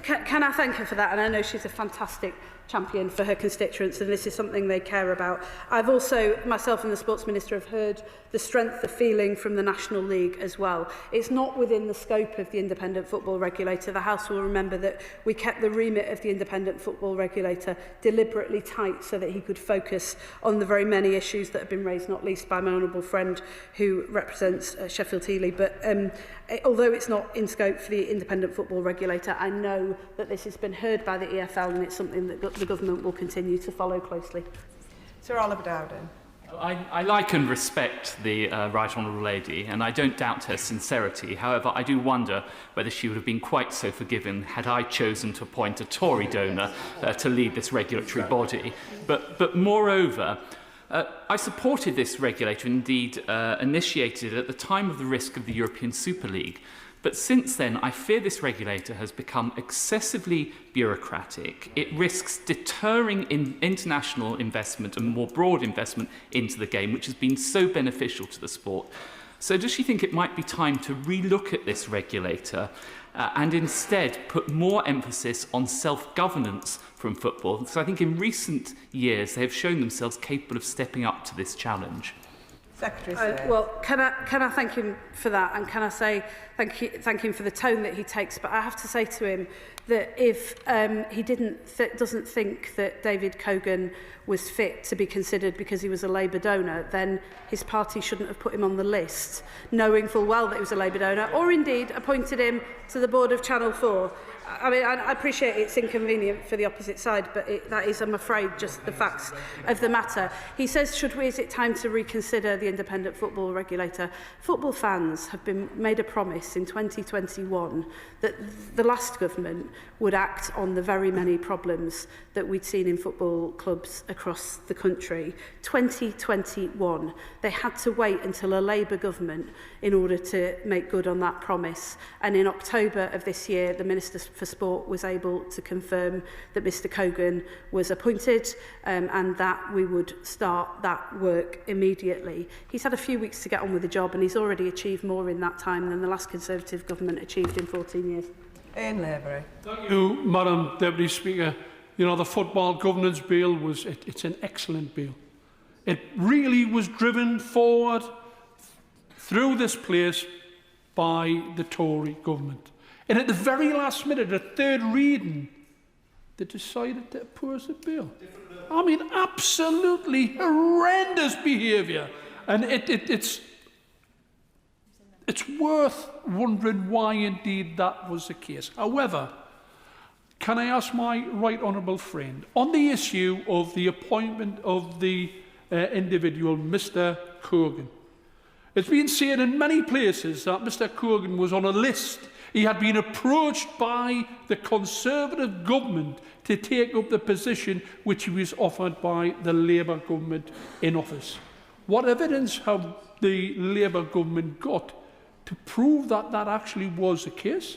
S8: Can I thank her for that? And I know she's a fantastic champion for her constituents, and this is something they care about. I've also, myself and the Sports Minister, have heard the strength of feeling from the National League as well. It's not within the scope of the independent football regulator. The House will remember that we kept the remit of the independent football regulator deliberately tight so that he could focus on the very many issues that have been raised, not least by my honourable friend who represents Sheffield Heeley. But although it's not in scope for the independent football regulator, I know that this has been heard by the EFL, and it's something that the government will continue to follow closely.
S12: Sir Oliver Dowden.
S24: I like and respect the Right Honourable Lady, and I don't doubt her sincerity. However, I do wonder whether she would have been quite so forgiving had I chosen to appoint a Tory donor to lead this regulatory body. But moreover, I supported this regulator, indeed initiated it at the time of the risk of the European Super League. But since then, I fear this regulator has become excessively bureaucratic. It risks deterring international investment and more broad investment into the game, which has been so beneficial to the sport. So does she think it might be time to relook at this regulator and instead put more emphasis on self-governance from football? Because I think in recent years, they have shown themselves capable of stepping up to this challenge.
S8: Well, can I thank him for that, and can I say thank him for the tone that he takes? But I have to say to him that if he doesn't think that David Cogan was fit to be considered because he was a Labour donor, then his party shouldn't have put him on the list, knowing full well that he was a Labour donor, or indeed appointed him to the board of Channel 4. I mean, I appreciate it's inconvenient for the opposite side, but that is, I'm afraid, just the facts of the matter. He says, is it time to reconsider the independent football regulator? Football fans have been made a promise in 2021 that the last government would act on the very many problems that we'd seen in football clubs across the country. 2021, they had to wait until a Labour government in order to make good on that promise. And in October of this year, the Minister for Sport was able to confirm that Mr Cogan was appointed and that we would start that work immediately. He's had a few weeks to get on with the job, and he's already achieved more in that time than the last Conservative government achieved in 14 years.
S12: Ian Lavery.
S11: Thank you, Madam Deputy Speaker. You know, the Football Governance Bill it's an excellent bill. It really was driven forward through this place by the Tory government. And at the very last minute, at third reading, they decided to oppose the bill. I mean, absolutely horrendous behaviour. And it's worth wondering why indeed that was the case. However, can I ask my right honourable friend, on the issue of the appointment of the individual, Mr Cogan, it's been said in many places that Mr Cogan was on a list. He had been approached by the Conservative government to take up the position which he was offered by the Labour government in office. What evidence have the Labour government got to prove that that actually was the case?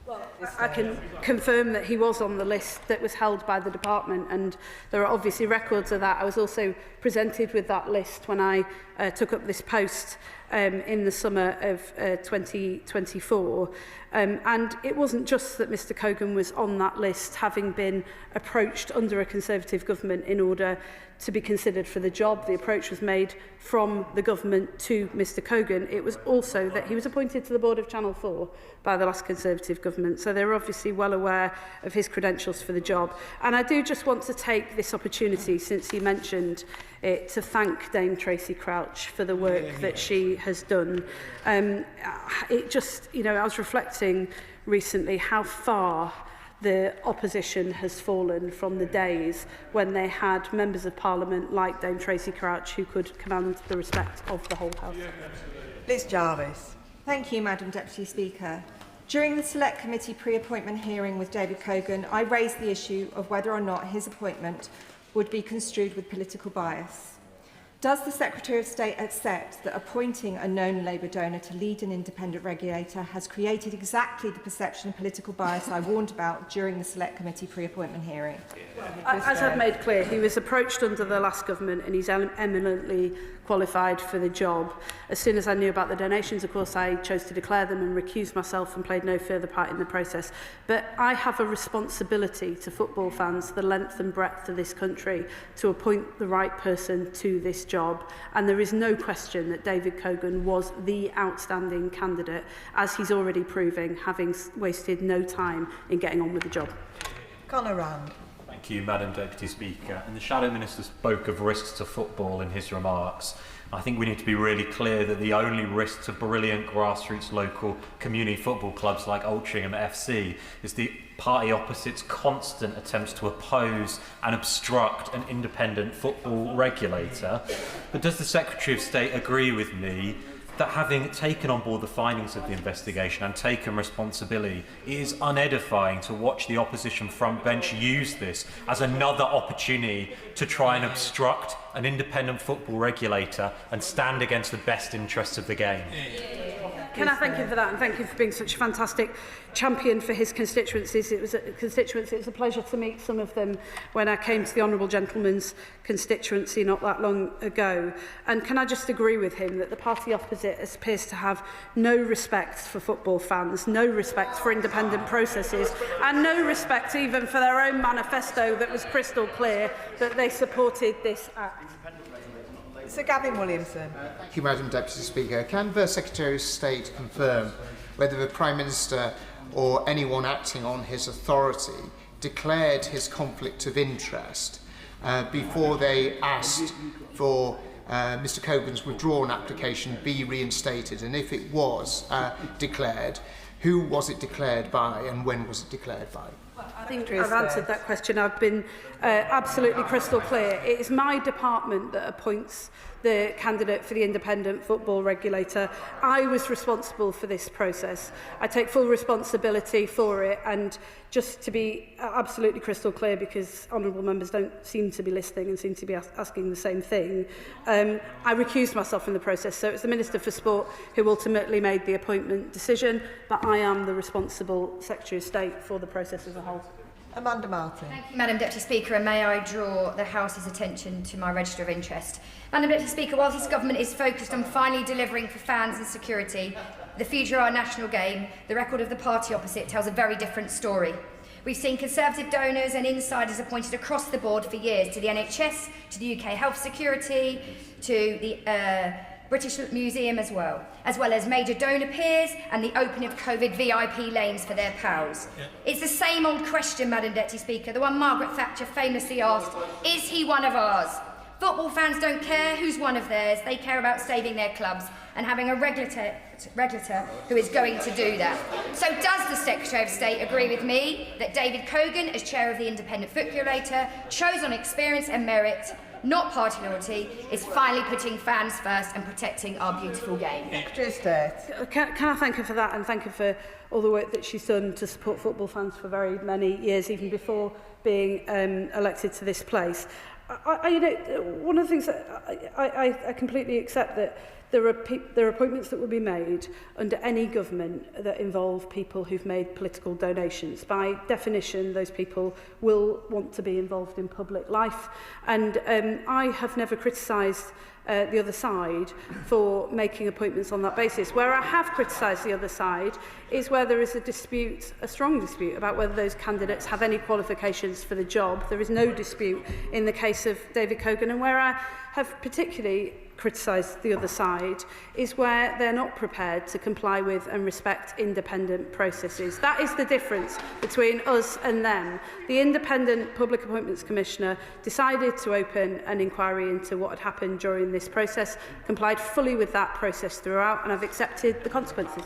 S8: Well, I can confirm that he was on the list that was held by the department, and there are obviously records of that. I was also presented with that list when I took up this post in the summer of 2024. And it wasn't just that Mr Cogan was on that list, having been approached under a Conservative government in order to be considered for the job. The approach was made from the government to Mr Cogan. It was also that he was appointed to the board of Channel 4 by the last Conservative government, so they're obviously well aware of his credentials for the job. And I do just want to take this opportunity, since he mentioned it, to thank Dame Tracy Crouch for the work that she has done. It just, you know, I was reflecting recently how far the opposition has fallen from the days when they had members of Parliament like Dame Tracy Crouch who could command the respect of the whole House.
S12: Liz Jarvis.
S9: Thank you, Madam Deputy Speaker. During the Select Committee pre-appointment hearing with David Cogan, I raised the issue of whether or not his appointment would be construed with political bias. Does the Secretary of State accept that appointing a known Labour donor to lead an independent regulator has created exactly the perception of political bias I warned about during the Select Committee pre-appointment hearing?
S8: As I've made clear, he was approached under the last government and he's eminently qualified for the job. As soon as I knew about the donations, of course, I chose to declare them and recuse myself and played no further part in the process. But I have a responsibility to football fans, the length and breadth of this country, to appoint the right person to this job. And there is no question that David Cogan was the outstanding candidate, as he's already proving, having wasted no time in getting on with the job.
S12: Conor Rand.
S14: Thank you, Madam Deputy Speaker. And the Shadow Minister spoke of risks to football in his remarks. I think we need to be really clear that the only risk to brilliant grassroots local community football clubs like Altrincham FC is the party opposite's constant attempts to oppose and obstruct an independent football regulator. But does the Secretary of State agree with me that having taken on board the findings of the investigation and taken responsibility, it is unedifying to watch the opposition front bench use this as another opportunity to try and obstruct an independent football regulator and stand against the best interests of the game?
S8: Can I thank him for that, and thank you for being such a fantastic champion for his constituencies. It was a pleasure to meet some of them when I came to the Honourable Gentleman's constituency not that long ago. And can I just agree with him that the party opposite appears to have no respect for football fans, no respect for independent processes, and no respect even for their own manifesto that was crystal clear that they supported this act.
S12: Sir Gavin Williamson.
S15: Thank you, Madam Deputy Speaker. Can the Secretary of State confirm whether the Prime Minister
S5: or anyone acting on his authority declared his conflict of interest before they asked for Mr Cogan's withdrawn application be reinstated, and if it was declared, who was it declared by and when was it declared by?
S8: I think I've answered that question. I've been absolutely crystal clear. It is my department that appoints the candidate for the independent football regulator. I was responsible for this process. I take full responsibility for it, and just to be absolutely crystal clear, because honourable members don't seem to be listening and seem to be asking the same thing, I recused myself from the process. So it's the Minister for Sport who ultimately made the appointment decision, but I am the responsible Secretary of State for the process as a whole.
S12: Amanda Martin.
S15: Thank you, Madam Deputy Speaker, and may I draw the House's attention to my register of interest. Madam Deputy Speaker, whilst this government is focused on finally delivering for fans and security, the future of our national game, the record of the party opposite tells a very different story. We've seen Conservative donors and insiders appointed across the board for years to the NHS, to the UK Health Security, to the British Museum as well as major donor peers and the opening of COVID VIP lanes for their pals. Yeah. It's the same old question, Madam Deputy Speaker, the one Margaret Thatcher famously asked, is he one of ours? Football fans don't care who's one of theirs, they care about saving their clubs and having a regulator who is going to do that. So does the Secretary of State agree with me that David Cogan, as chair of the Independent Football Regulator, chose on experience and merit, not party loyalty, is finally putting fans first and protecting our beautiful game?
S8: Can I thank her for that, and thank her for all the work that she's done to support football fans for very many years, even before being elected to this place. You know, one of the things that I completely accept that there are appointments that will be made under any government that involve people who've made political donations. By definition, those people will want to be involved in public life. And I have never criticised the other side for making appointments on that basis. Where I have criticised the other side is where there is a dispute, a strong dispute, about whether those candidates have any qualifications for the job. There is no dispute in the case of David Cogan, and where I have particularly criticised the other side is where they're not prepared to comply with and respect independent processes. That is the difference between us and them. The Independent Public Appointments Commissioner decided to open an inquiry into what had happened during this process, complied fully with that process throughout, and I've accepted the consequences.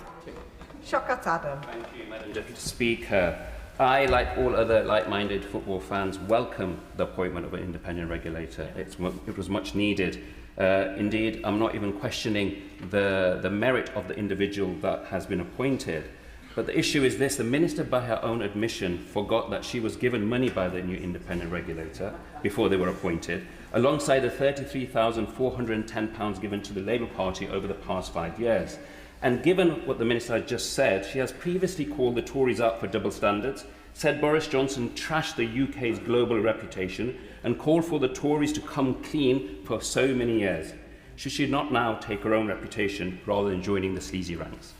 S12: Shaukat Adam.
S16: Thank you, Madam Deputy Speaker. I, like all other like-minded football fans, welcome the appointment of an independent regulator. It was much needed. Indeed, I'm not even questioning the merit of the individual that has been appointed. But the issue is this: the Minister, by her own admission, forgot that she was given money by the new independent regulator before they were appointed, alongside the £33,410 given to the Labour Party over the past 5 years. And given what the Minister had just said, she has previously called the Tories out for double standards, said Boris Johnson trashed the UK's global reputation, and called for the Tories to come clean for so many years. Should she not now take her own reputation rather than joining the sleazy ranks?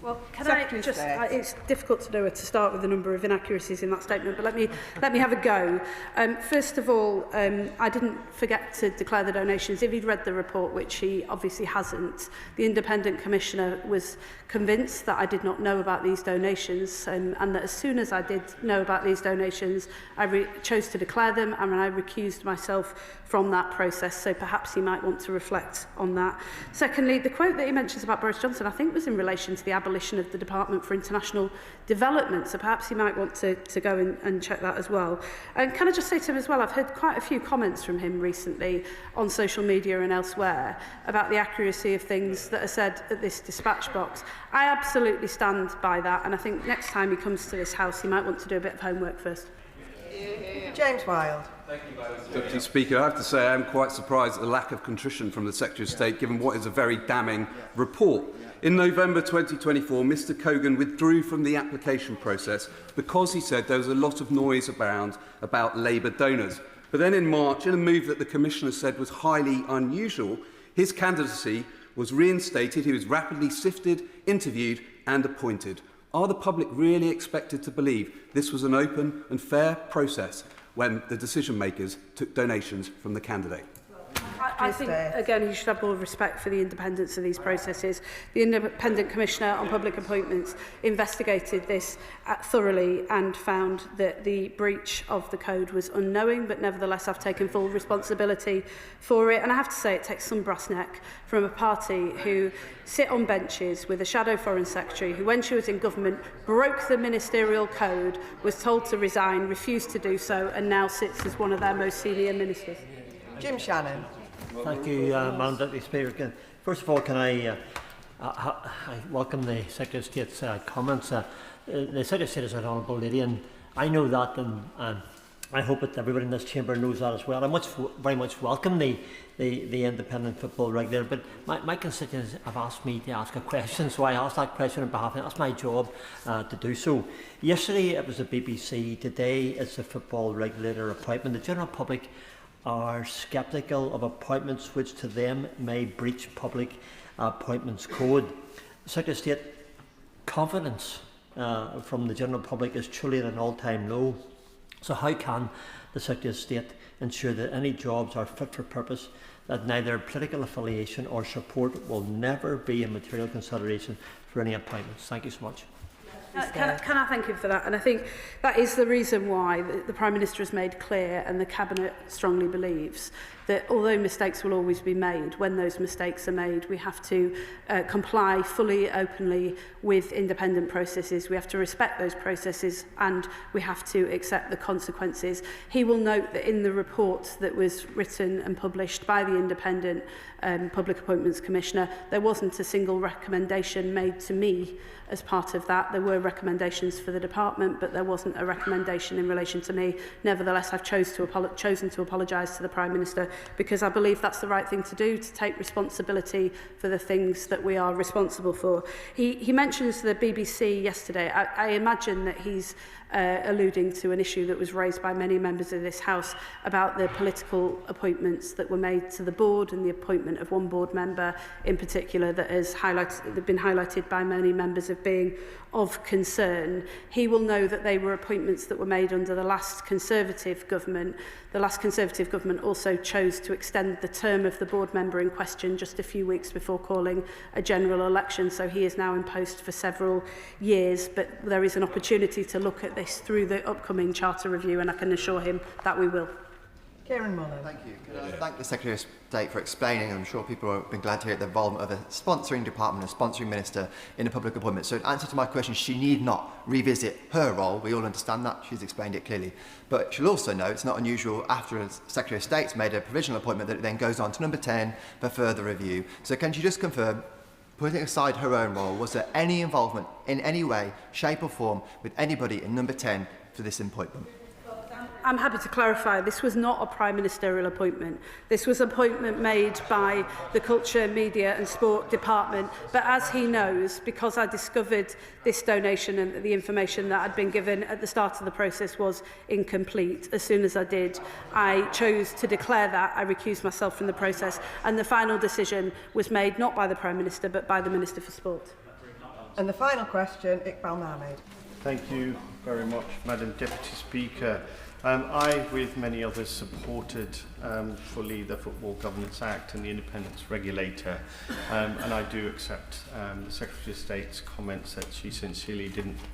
S8: Well, can I just, it's difficult to know where to start with the number of inaccuracies in that statement, but let me have a go. First of all, I didn't forget to declare the donations. If he'd read the report, which he obviously hasn't, the Independent Commissioner was convinced that I did not know about these donations, and that as soon as I did know about these donations, I chose to declare them, and I recused myself from that process, so perhaps he might want to reflect on that. Secondly, the quote that he mentions about Boris Johnson, I think, was in relation to the abolition of the Department for International Development, so perhaps he might want to go and check that as well. And can I just say to him as well, I've heard quite a few comments from him recently on social media and elsewhere about the accuracy of things that are said at this dispatch box. I absolutely stand by that, and I think next time he comes to this House, he might want to do a bit of homework first.
S12: James Wilde.
S17: Thank you, Madam Deputy Speaker. I have to say I am quite surprised at the lack of contrition from the Secretary of State, given what is a very damning report. In November 2024, Mr Cogan withdrew from the application process because he said there was a lot of noise about Labour donors. But then in March, in a move that the Commissioner said was highly unusual, his candidacy was reinstated, he was rapidly sifted, interviewed and appointed. Are the public really expected to believe this was an open and fair process when the decision-makers took donations from the candidate?
S8: I think, again, he should have more respect for the independence of these processes. The Independent Commissioner on Public Appointments investigated this thoroughly and found that the breach of the code was unknowing, but nevertheless I've taken full responsibility for it. And I have to say it takes some brass neck from a party who sit on benches with a shadow foreign secretary who, when she was in government, broke the ministerial code, was told to resign, refused to do so, and now sits as one of their most senior ministers.
S12: Jim Shannon.
S2: Thank you, Madam Deputy Speaker. First of all, can I welcome the Secretary of State's comments. The Secretary of State is an honourable lady, and I know that, and I hope that everybody in this chamber knows that as well. I very much welcome the independent football regulator, but my constituents have asked me to ask a question, so I asked that question on behalf of them. That's my job to do so. Yesterday it was the BBC, today it's the football regulator appointment. The general public are sceptical of appointments which to them may breach public appointments code. The Secretary of State, confidence from the general public is truly at an all-time low. So how can the Secretary of State ensure that any jobs are fit for purpose, that neither political affiliation or support will never be a material consideration for any appointments? Thank you so much.
S8: Can I thank him for that? And I think that is the reason why the Prime Minister has made clear, and the Cabinet strongly believes, that although mistakes will always be made, when those mistakes are made, we have to comply fully, openly with independent processes. We have to respect those processes, and we have to accept the consequences. He will note that in the report that was written and published by the Independent Public Appointments Commissioner, there wasn't a single recommendation made to me as part of that. There were recommendations for the department, but there wasn't a recommendation in relation to me. Nevertheless, I've chosen to apologise to the Prime Minister, because I believe that's the right thing to do, to take responsibility for the things that we are responsible for. He mentions the BBC yesterday. I imagine that he's alluding to an issue that was raised by many members of this House about the political appointments that were made to the board, and the appointment of one board member in particular that has been highlighted by many members of being of concern. He will know that they were appointments that were made under the last Conservative government. The last Conservative government also chose to extend the term of the board member in question just a few weeks before calling a general election, so he is now in post for several years. But there is an opportunity to look at this through the upcoming Charter Review, and I can assure him that we will.
S12: Kieran Mullen.
S18: Thank you. Can I thank the Secretary of State for explaining? I'm sure people have been glad to hear the involvement of a sponsoring department, a sponsoring minister in a public appointment. So in answer to my question, she need not revisit her role. We all understand that. She's explained it clearly. But she'll also know it's not unusual after a Secretary of State's made a provisional appointment that it then goes on to number 10 for further review. So can she just confirm, putting aside her own role, was there any involvement in any way, shape or form with anybody in number 10 for this appointment?
S8: I'm happy to clarify, this was not a Prime Ministerial appointment. This was an appointment made by the Culture, Media and Sport Department. But as he knows, because I discovered this donation and the information that had been given at the start of the process was incomplete, as soon as I did, I chose to declare that. I recused myself from the process, and the final decision was made not by the Prime Minister but by the Minister for Sport.
S12: And the final question, Iqbal Mahmood.
S4: Thank you very much, Madam Deputy Speaker. I, with many others, supported fully the Football Governance Act and the Independence Regulator, and I do accept the Secretary of State's comments that she sincerely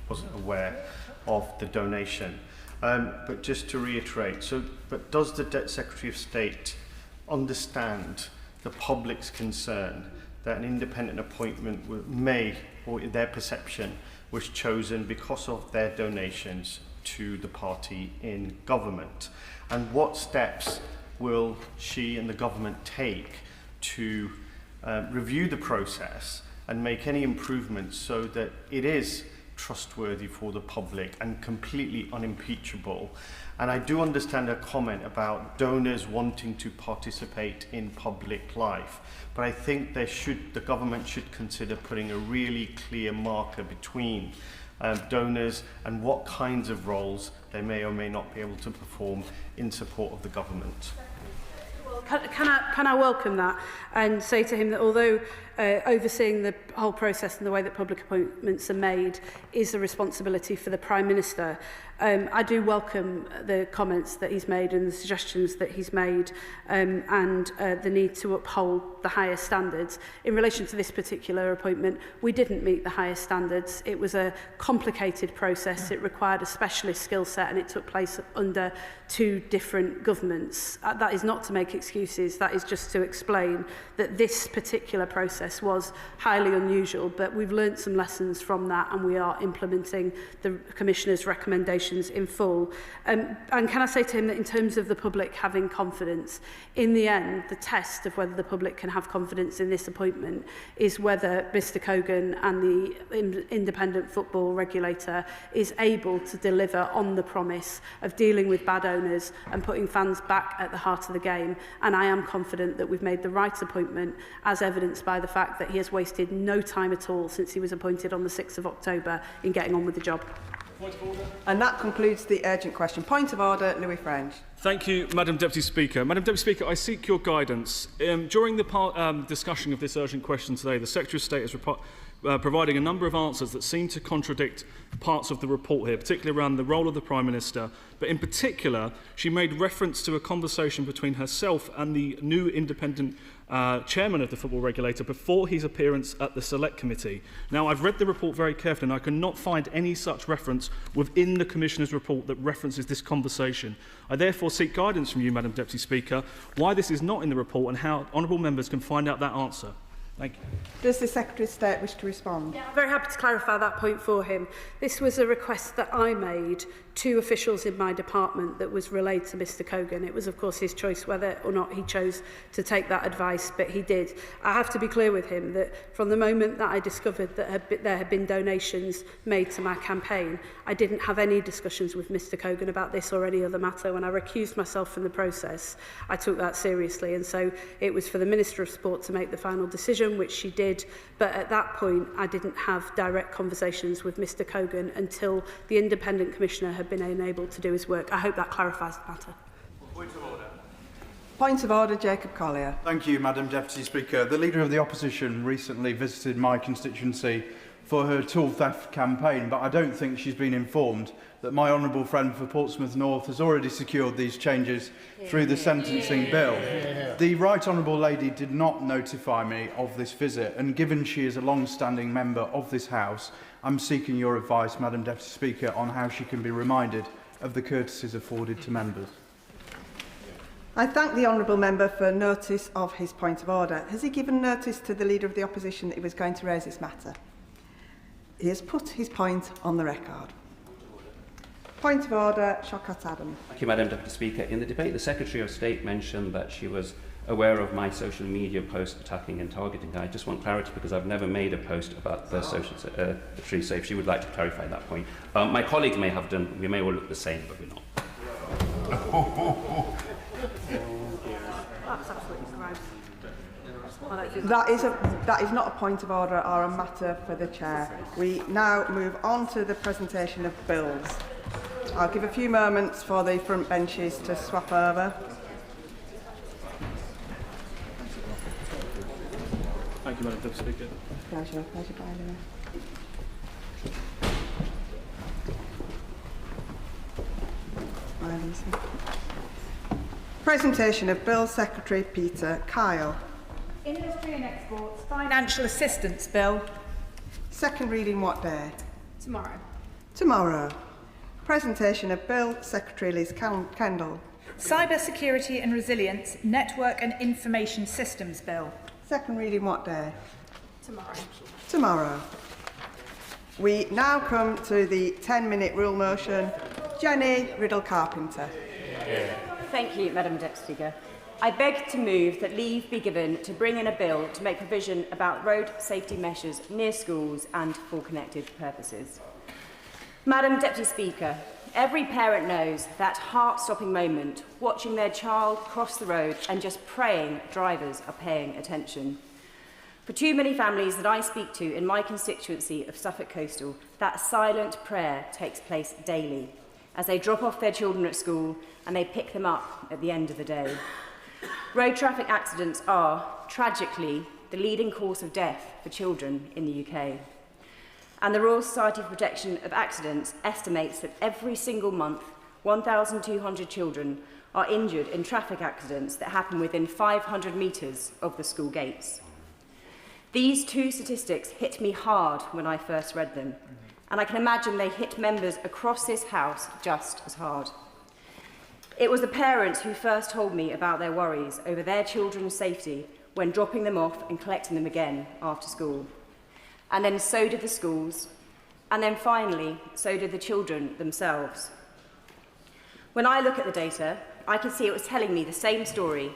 S4: wasn't aware of the donation. But just to reiterate, but does the Secretary of State understand the public's concern that an independent appointment may, or their perception, was chosen because of their donations to the party in government? And what steps will she and the government take to review the process and make any improvements so that it is trustworthy for the public and completely unimpeachable? And I do understand a comment about donors wanting to participate in public life, but I think the government should consider putting a really clear marker between donors and what kinds of roles they may or may not be able to perform in support of the government.
S8: Can I welcome that and say to him that although overseeing the whole process and the way that public appointments are made is a responsibility for the Prime Minister, I do welcome the comments that he's made and the suggestions that he's made, and the need to uphold the highest standards. In relation to this particular appointment, we didn't meet the highest standards. It was a complicated process. It required a specialist skill set, and it took place under 2 different governments. That is not to make excuses. That is just to explain that this particular process was highly unusual, but we've learnt some lessons from that, and we are implementing the Commissioner's recommendations in full. And can I say to him that in terms of the public having confidence, in the end, the test of whether the public can have confidence in this appointment is whether Mr Cogan and the independent football regulator is able to deliver on the promise of dealing with bad owners and putting fans back at the heart of the game. And I am confident that we've made the right appointment, as evidenced by the fact that he has wasted no time at all since he was appointed on the 6th of October in getting on with the job.
S12: And that concludes the urgent question. Point of order, Louis French.
S3: Thank you, Madam Deputy Speaker. Madam Deputy Speaker, I seek your guidance. During the discussion of this urgent question today, the Secretary of State is providing a number of answers that seem to contradict parts of the report here, particularly around the role of the Prime Minister. But in particular, she made reference to a conversation between herself and the new independent chairman of the football regulator before his appearance at the Select Committee. Now, I've read the report very carefully, and I cannot find any such reference within the Commissioner's report that references this conversation. I therefore seek guidance from you, Madam Deputy Speaker, why this is not in the report and how honourable members can find out that answer. Thank you.
S12: Does the Secretary of State wish to respond?
S8: Yeah, I'm very happy to clarify that point for him. This was a request that I made to officials in my department that was relayed to Mr Cogan. It was, of course, his choice whether or not he chose to take that advice, but he did. I have to be clear with him that from the moment that I discovered that there had been donations made to my campaign, I didn't have any discussions with Mr Cogan about this or any other matter. When I recused myself from the process, I took that seriously, and so it was for the Minister of Sport to make the final decision, which she did, but at that point I didn't have direct conversations with Mr Cogan until the Independent Commissioner had been unable to do his work. I hope that clarifies the matter.
S12: Point of order. Point of order, Jacob Collier.
S7: Thank you, Madam Deputy Speaker. The Leader of the Opposition recently visited my constituency for her tool theft campaign, but I don't think she's been informed that my honourable friend for Portsmouth North has already secured these changes through the sentencing bill. The Right Honourable Lady did not notify me of this visit, and given she is a long-standing member of this House, I'm seeking your advice, Madam Deputy Speaker, on how she can be reminded of the courtesies afforded to members.
S12: I thank the honourable member for notice of his point of order. Has he given notice to the Leader of the Opposition that he was going to raise this matter? He has put his point on the record. Point of order, Shaukat Adam.
S16: Thank you, Madam Deputy Speaker. In the debate, the Secretary of State mentioned that she was aware of my social media post attacking and targeting her. I just want clarity because I've never made a post about the social tree. So if she would like to clarify that point. My colleagues may have done. We may all look the same, but we're not.
S8: That's absolutely gross.
S12: That is not a point of order or a matter for the Chair. We now move on to the presentation of bills. I'll give a few moments for the front benches to swap over.
S3: Thank you, Madam Deputy Speaker.
S12: Pleasure, by the way. Presentation of Bill, Secretary Peter Kyle.
S19: Industry and Exports Financial Assistance Bill.
S12: Second reading what day?
S19: Tomorrow.
S12: Tomorrow. Presentation of Bill, Secretary Liz Kendall.
S19: Cyber Security and Resilience Network and Information Systems Bill.
S12: Second reading what day?
S19: Tomorrow.
S12: Tomorrow. We now come to the 10-minute rule motion. Jenny Riddle-Carpenter.
S20: Thank you, Madam Deputy Speaker. I beg to move that leave be given to bring in a bill to make provision about road safety measures near schools and for connected purposes. Madam Deputy Speaker, every parent knows that heart-stopping moment watching their child cross the road and just praying drivers are paying attention. For too many families that I speak to in my constituency of Suffolk Coastal, that silent prayer takes place daily as they drop off their children at school and they pick them up at the end of the day. Road traffic accidents are, tragically, the leading cause of death for children in the UK. And the Royal Society for Protection of Accidents estimates that every single month, 1,200 children are injured in traffic accidents that happen within 500 metres of the school gates. These two statistics hit me hard when I first read them, and I can imagine they hit members across this House just as hard. It was the parents who first told me about their worries over their children's safety when dropping them off and collecting them again after school. And then so did the schools, and then finally, so did the children themselves. When I look at the data, I can see it was telling me the same story.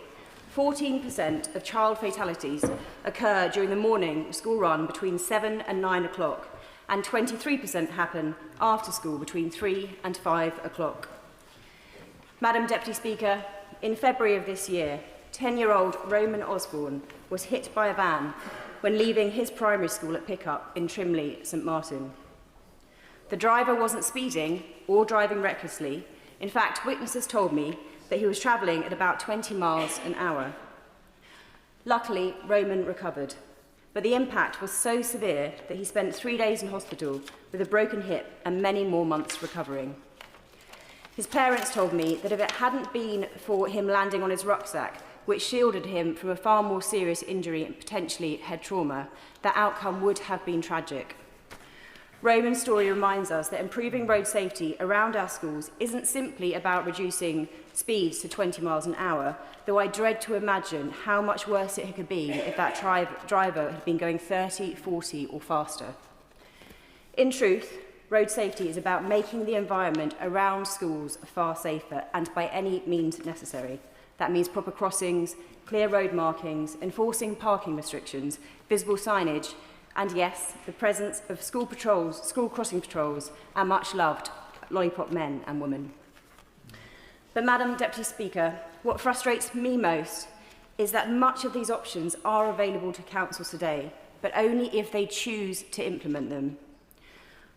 S20: 14% of child fatalities occur during the morning school run between 7 and 9 o'clock, and 23% happen after school between 3 and 5 o'clock. Madam Deputy Speaker, in February of this year, 10-year-old Roman Osborne was hit by a van when leaving his primary school at Pickup in Trimley, St Martin. The driver wasn't speeding or driving recklessly. In fact, witnesses told me that he was travelling at about 20 miles an hour. Luckily, Roman recovered, but the impact was so severe that he spent 3 days in hospital with a broken hip and many more months recovering. His parents told me that if it hadn't been for him landing on his rucksack, which shielded him from a far more serious injury and potentially head trauma, the outcome would have been tragic. Roman's story reminds us that improving road safety around our schools isn't simply about reducing speeds to 20 miles an hour, though I dread to imagine how much worse it could be if that driver had been going 30, 40 or faster. In truth, road safety is about making the environment around schools far safer and by any means necessary. That means proper crossings, clear road markings, enforcing parking restrictions, visible signage, and yes, the presence of school patrols, school crossing patrols, and much-loved lollipop men and women. But, Madam Deputy Speaker, what frustrates me most is that much of these options are available to councils today, but only if they choose to implement them.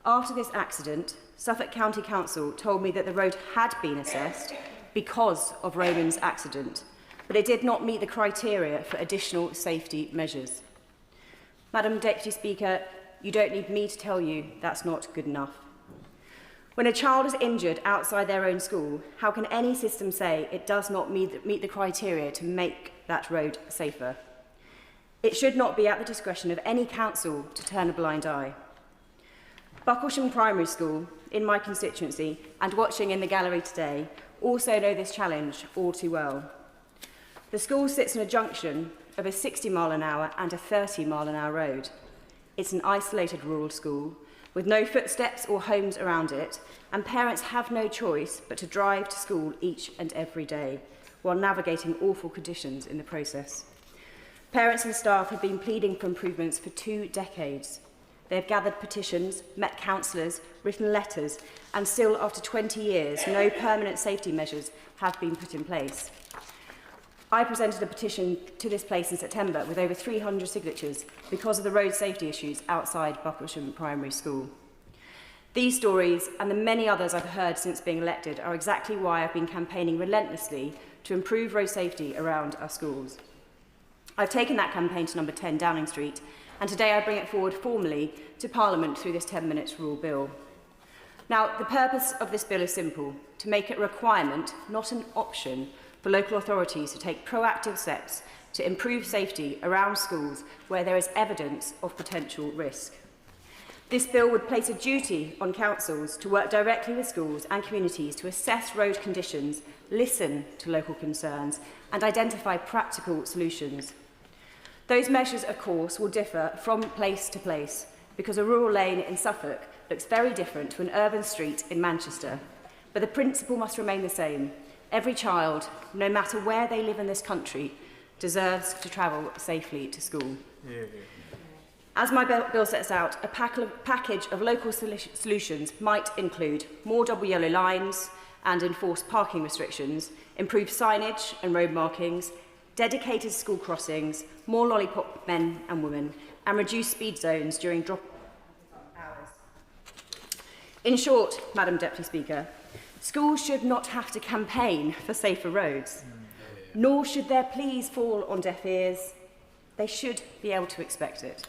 S20: After this accident, Suffolk County Council told me that the road had been assessed because of Roman's accident, but it did not meet the criteria for additional safety measures. Madam Deputy Speaker, you don't need me to tell you that's not good enough. When a child is injured outside their own school, how can any system say it does not meet the criteria to make that road safer? It should not be at the discretion of any council to turn a blind eye. Bucklesham Primary School, in my constituency, and watching in the gallery today, also know this challenge all too well. The school sits on a junction of a 60-mile-an-hour and a 30-mile-an-hour road. It's an isolated rural school with no footsteps or homes around it, and parents have no choice but to drive to school each and every day while navigating awful conditions in the process. Parents and staff have been pleading for improvements for 2 decades. They have gathered petitions, met councillors, written letters, and still after 20 years, no permanent safety measures have been put in place. I presented a petition to this place in September with over 300 signatures because of the road safety issues outside Bucklesham Primary School. These stories, and the many others I've heard since being elected, are exactly why I've been campaigning relentlessly to improve road safety around our schools. I've taken that campaign to number 10 Downing Street, and today I bring it forward formally to Parliament through this 10 minutes rule bill. Now, the purpose of this bill is simple: to make it a requirement, not an option, for local authorities to take proactive steps to improve safety around schools where there is evidence of potential risk. This bill would place a duty on councils to work directly with schools and communities to assess road conditions, listen to local concerns, and identify practical solutions. Those measures, of course, will differ from place to place, because a rural lane in Suffolk looks very different to an urban street in Manchester. But the principle must remain the same. Every child, no matter where they live in this country, deserves to travel safely to school. As my bill sets out, a package of local solutions might include more double yellow lines and enforced parking restrictions, improved signage and road markings, dedicated school crossings, more lollipop men and women, and reduced speed zones during drop hours. In short, Madam Deputy Speaker, schools should not have to campaign for safer roads, nor should their pleas fall on deaf ears. They should be able to expect it.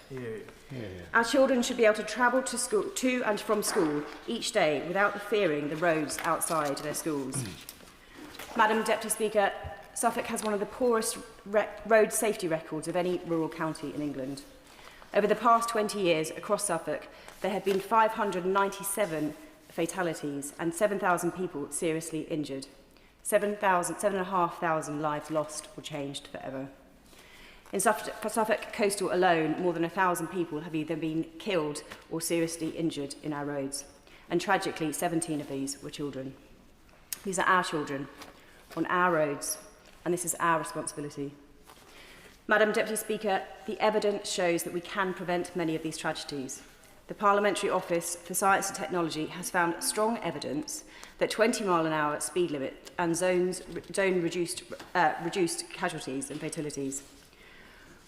S20: Our children should be able to travel to and from school each day without fearing the roads outside their schools. Madam Deputy Speaker, Suffolk has one of the poorest road safety records of any rural county in England. Over the past 20 years across Suffolk, there have been 597 fatalities and 7,000 people seriously injured. 7,500 lives lost or changed forever. In Suffolk coastal alone, more than 1,000 people have either been killed or seriously injured in our roads. And tragically, 17 of these were children. These are our children on our roads, and this is our responsibility. Madam Deputy Speaker, the evidence shows that we can prevent many of these tragedies. The Parliamentary Office for Science and Technology has found strong evidence that 20-mile-an-hour speed limit and zone reduced casualties and fatalities.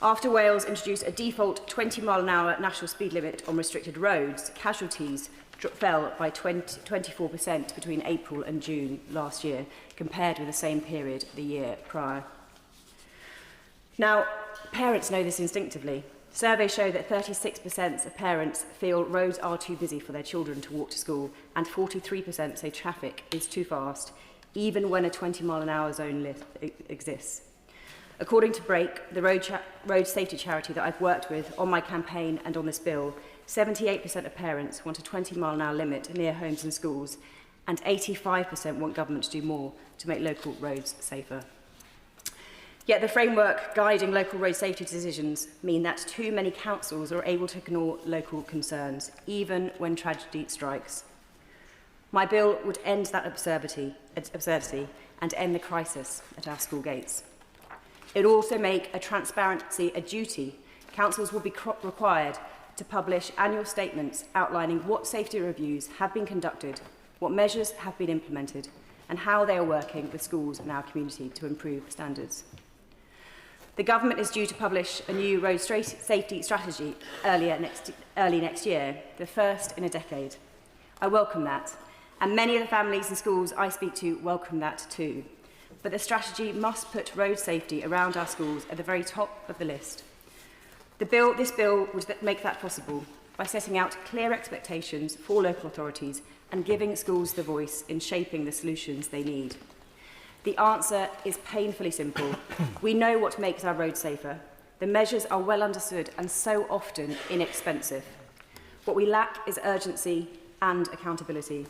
S20: After Wales introduced a default 20-mile-an-hour national speed limit on restricted roads, casualties fell by 24% between April and June last year, compared with the same period the year prior. Now, parents know this instinctively. Surveys show that 36% of parents feel roads are too busy for their children to walk to school, and 43% say traffic is too fast, even when a 20-mile-an-hour zone exists. According to Break, the road safety charity that I've worked with on my campaign and on this bill, 78% of parents want a 20-mile-an-hour limit near homes and schools, and 85% want government to do more to make local roads safer. Yet the framework guiding local road safety decisions mean that too many councils are able to ignore local concerns, even when tragedy strikes. My bill would end that absurdity and end the crisis at our school gates. It would also make transparency a duty. Councils will be required to publish annual statements outlining what safety reviews have been conducted, what measures have been implemented, and how they are working with schools in our community to improve standards. The government is due to publish a new road safety strategy early next year, the first in a decade. I welcome that, and many of the families and schools I speak to welcome that too. But the strategy must put road safety around our schools at the very top of the list. This bill would make that possible by setting out clear expectations for local authorities and giving schools the voice in shaping the solutions they need. The answer is painfully simple. We know what makes our roads safer. The measures are well understood and so often inexpensive. What we lack is urgency and accountability.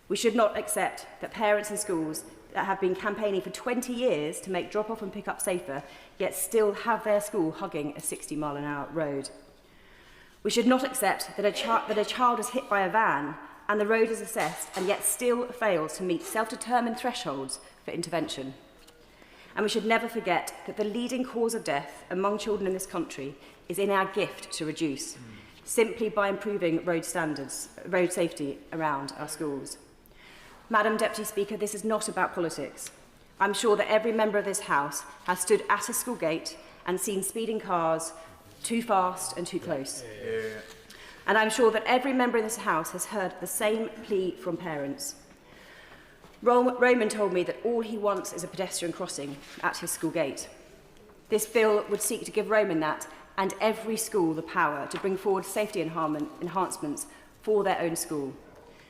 S20: We should not accept that parents and schools that have been campaigning for 20 years to make drop-off and pick-up safer, yet still have their school hugging a 60-mile-an-hour road. We should not accept that a child is hit by a van and the road is assessed and yet still fails to meet self-determined thresholds for intervention. And we should never forget that the leading cause of death among children in this country is in our gift to reduce, simply by improving road safety around our schools. Madam Deputy Speaker, this is not about politics. I'm sure that every member of this House has stood at a school gate and seen speeding cars too fast and too close. And I'm sure that every member in this House has heard the same plea from parents. Roman told me that all he wants is a pedestrian crossing at his school gate. This bill would seek to give Roman that and every school the power to bring forward safety enhancements for their own school.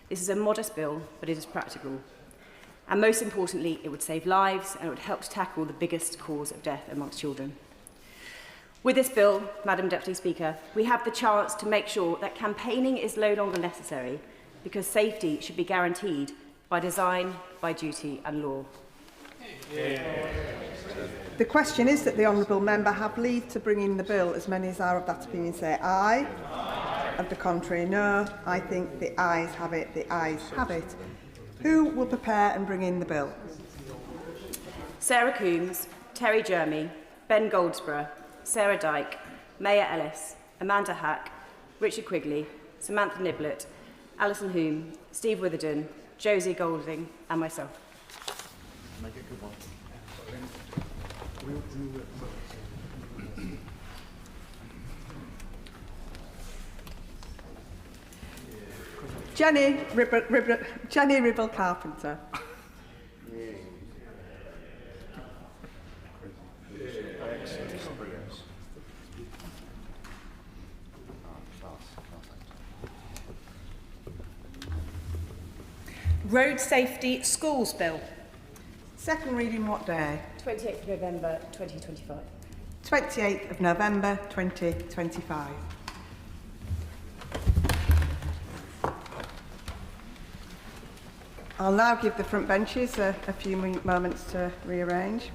S20: This is a modest bill, but it is practical. And most importantly, it would save lives and it would help to tackle the biggest cause of death amongst children. With this bill, Madam Deputy Speaker, we have the chance to make sure that campaigning is no longer necessary because safety should be guaranteed by design, by duty and law.
S12: The question is that the honourable member have leave to bring in the bill. As many as are of that opinion say aye. Of the contrary, no. I think the ayes have it. The ayes have it. Who will prepare and bring in the bill?
S20: Sarah Coombs, Terry Jermy, Ben Goldsborough, Sarah Dyke, Maya Ellis, Amanda Hack, Richard Quigley, Samantha Niblett, Alison Hume, Steve Witherden, Josie Golding and myself.
S12: Jenny Ribble Carpenter.
S19: Road Safety Schools Bill.
S12: Second reading what day?
S20: 28th of November 2025.
S12: 28th of November 2025. I'll now give the front benches a few moments to rearrange.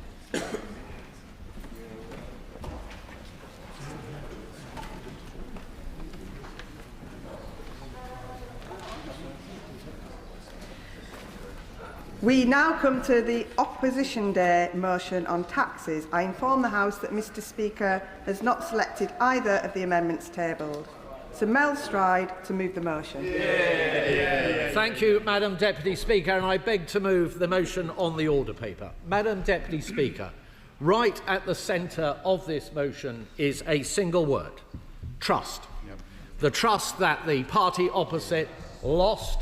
S12: We now come to the Opposition Day motion on taxes. I inform the House that Mr Speaker has not selected either of the amendments tabled. Sir Mel Stride to move the motion.
S6: Thank you, Madam Deputy Speaker, and I beg to move the motion on the order paper. Madam Deputy Speaker, right at the centre of this motion is a single word: trust. The trust that the party opposite lost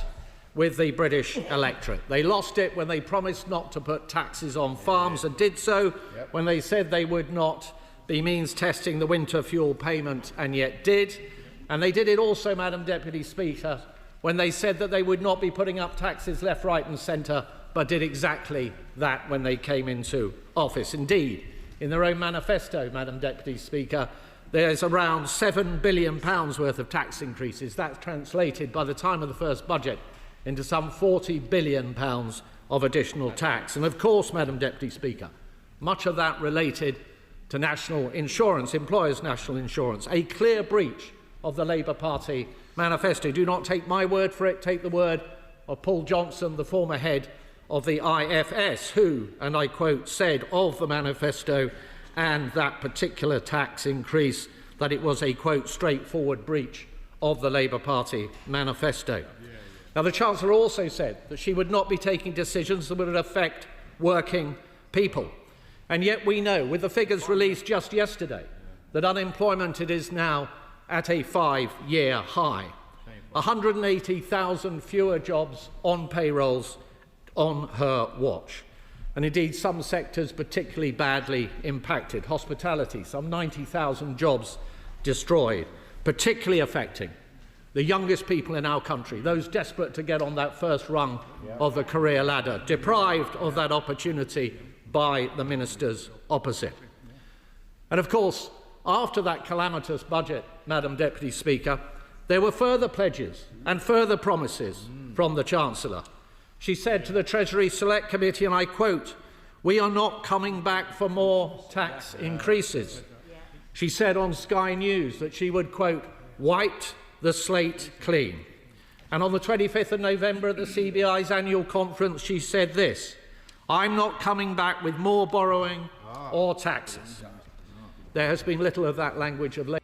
S6: with the British electorate. They lost it when they promised not to put taxes on farms and did so, when they said they would not be means testing the winter fuel payment and yet did. And they did it also, Madam Deputy Speaker, when they said that they would not be putting up taxes left, right and centre, but did exactly that when they came into office. Indeed, in their own manifesto, Madam Deputy Speaker, there's around £7 billion worth of tax increases. That's translated by the time of the first budget into some £40 billion of additional tax. And of course, Madam Deputy Speaker, much of that related to national insurance, employers' national insurance, a clear breach of the Labour Party manifesto. Do not take my word for it, take the word of Paul Johnson, the former head of the IFS, who, and I quote, said of the manifesto and that particular tax increase that it was a, quote, straightforward breach of the Labour Party manifesto. Now, the Chancellor also said that she would not be taking decisions that would affect working people. And yet we know, with the figures released just yesterday, that unemployment it is now at a 5-year high. 180,000 fewer jobs on payrolls on her watch. And indeed, some sectors particularly badly impacted. Hospitality, some 90,000 jobs destroyed, particularly affecting the youngest people in our country, those desperate to get on that first rung of the career ladder, deprived of that opportunity by the ministers opposite. And of course, after that calamitous budget, Madam Deputy Speaker, there were further pledges and further promises from the Chancellor. She said to the Treasury Select Committee, and I quote, "We are not coming back for more tax increases." She said on Sky News that she would, quote, "wipe the slate clean." And on the 25th of November at the CBI's annual conference, she said this: "I'm not coming back with more borrowing or taxes." There has been little of that language of late.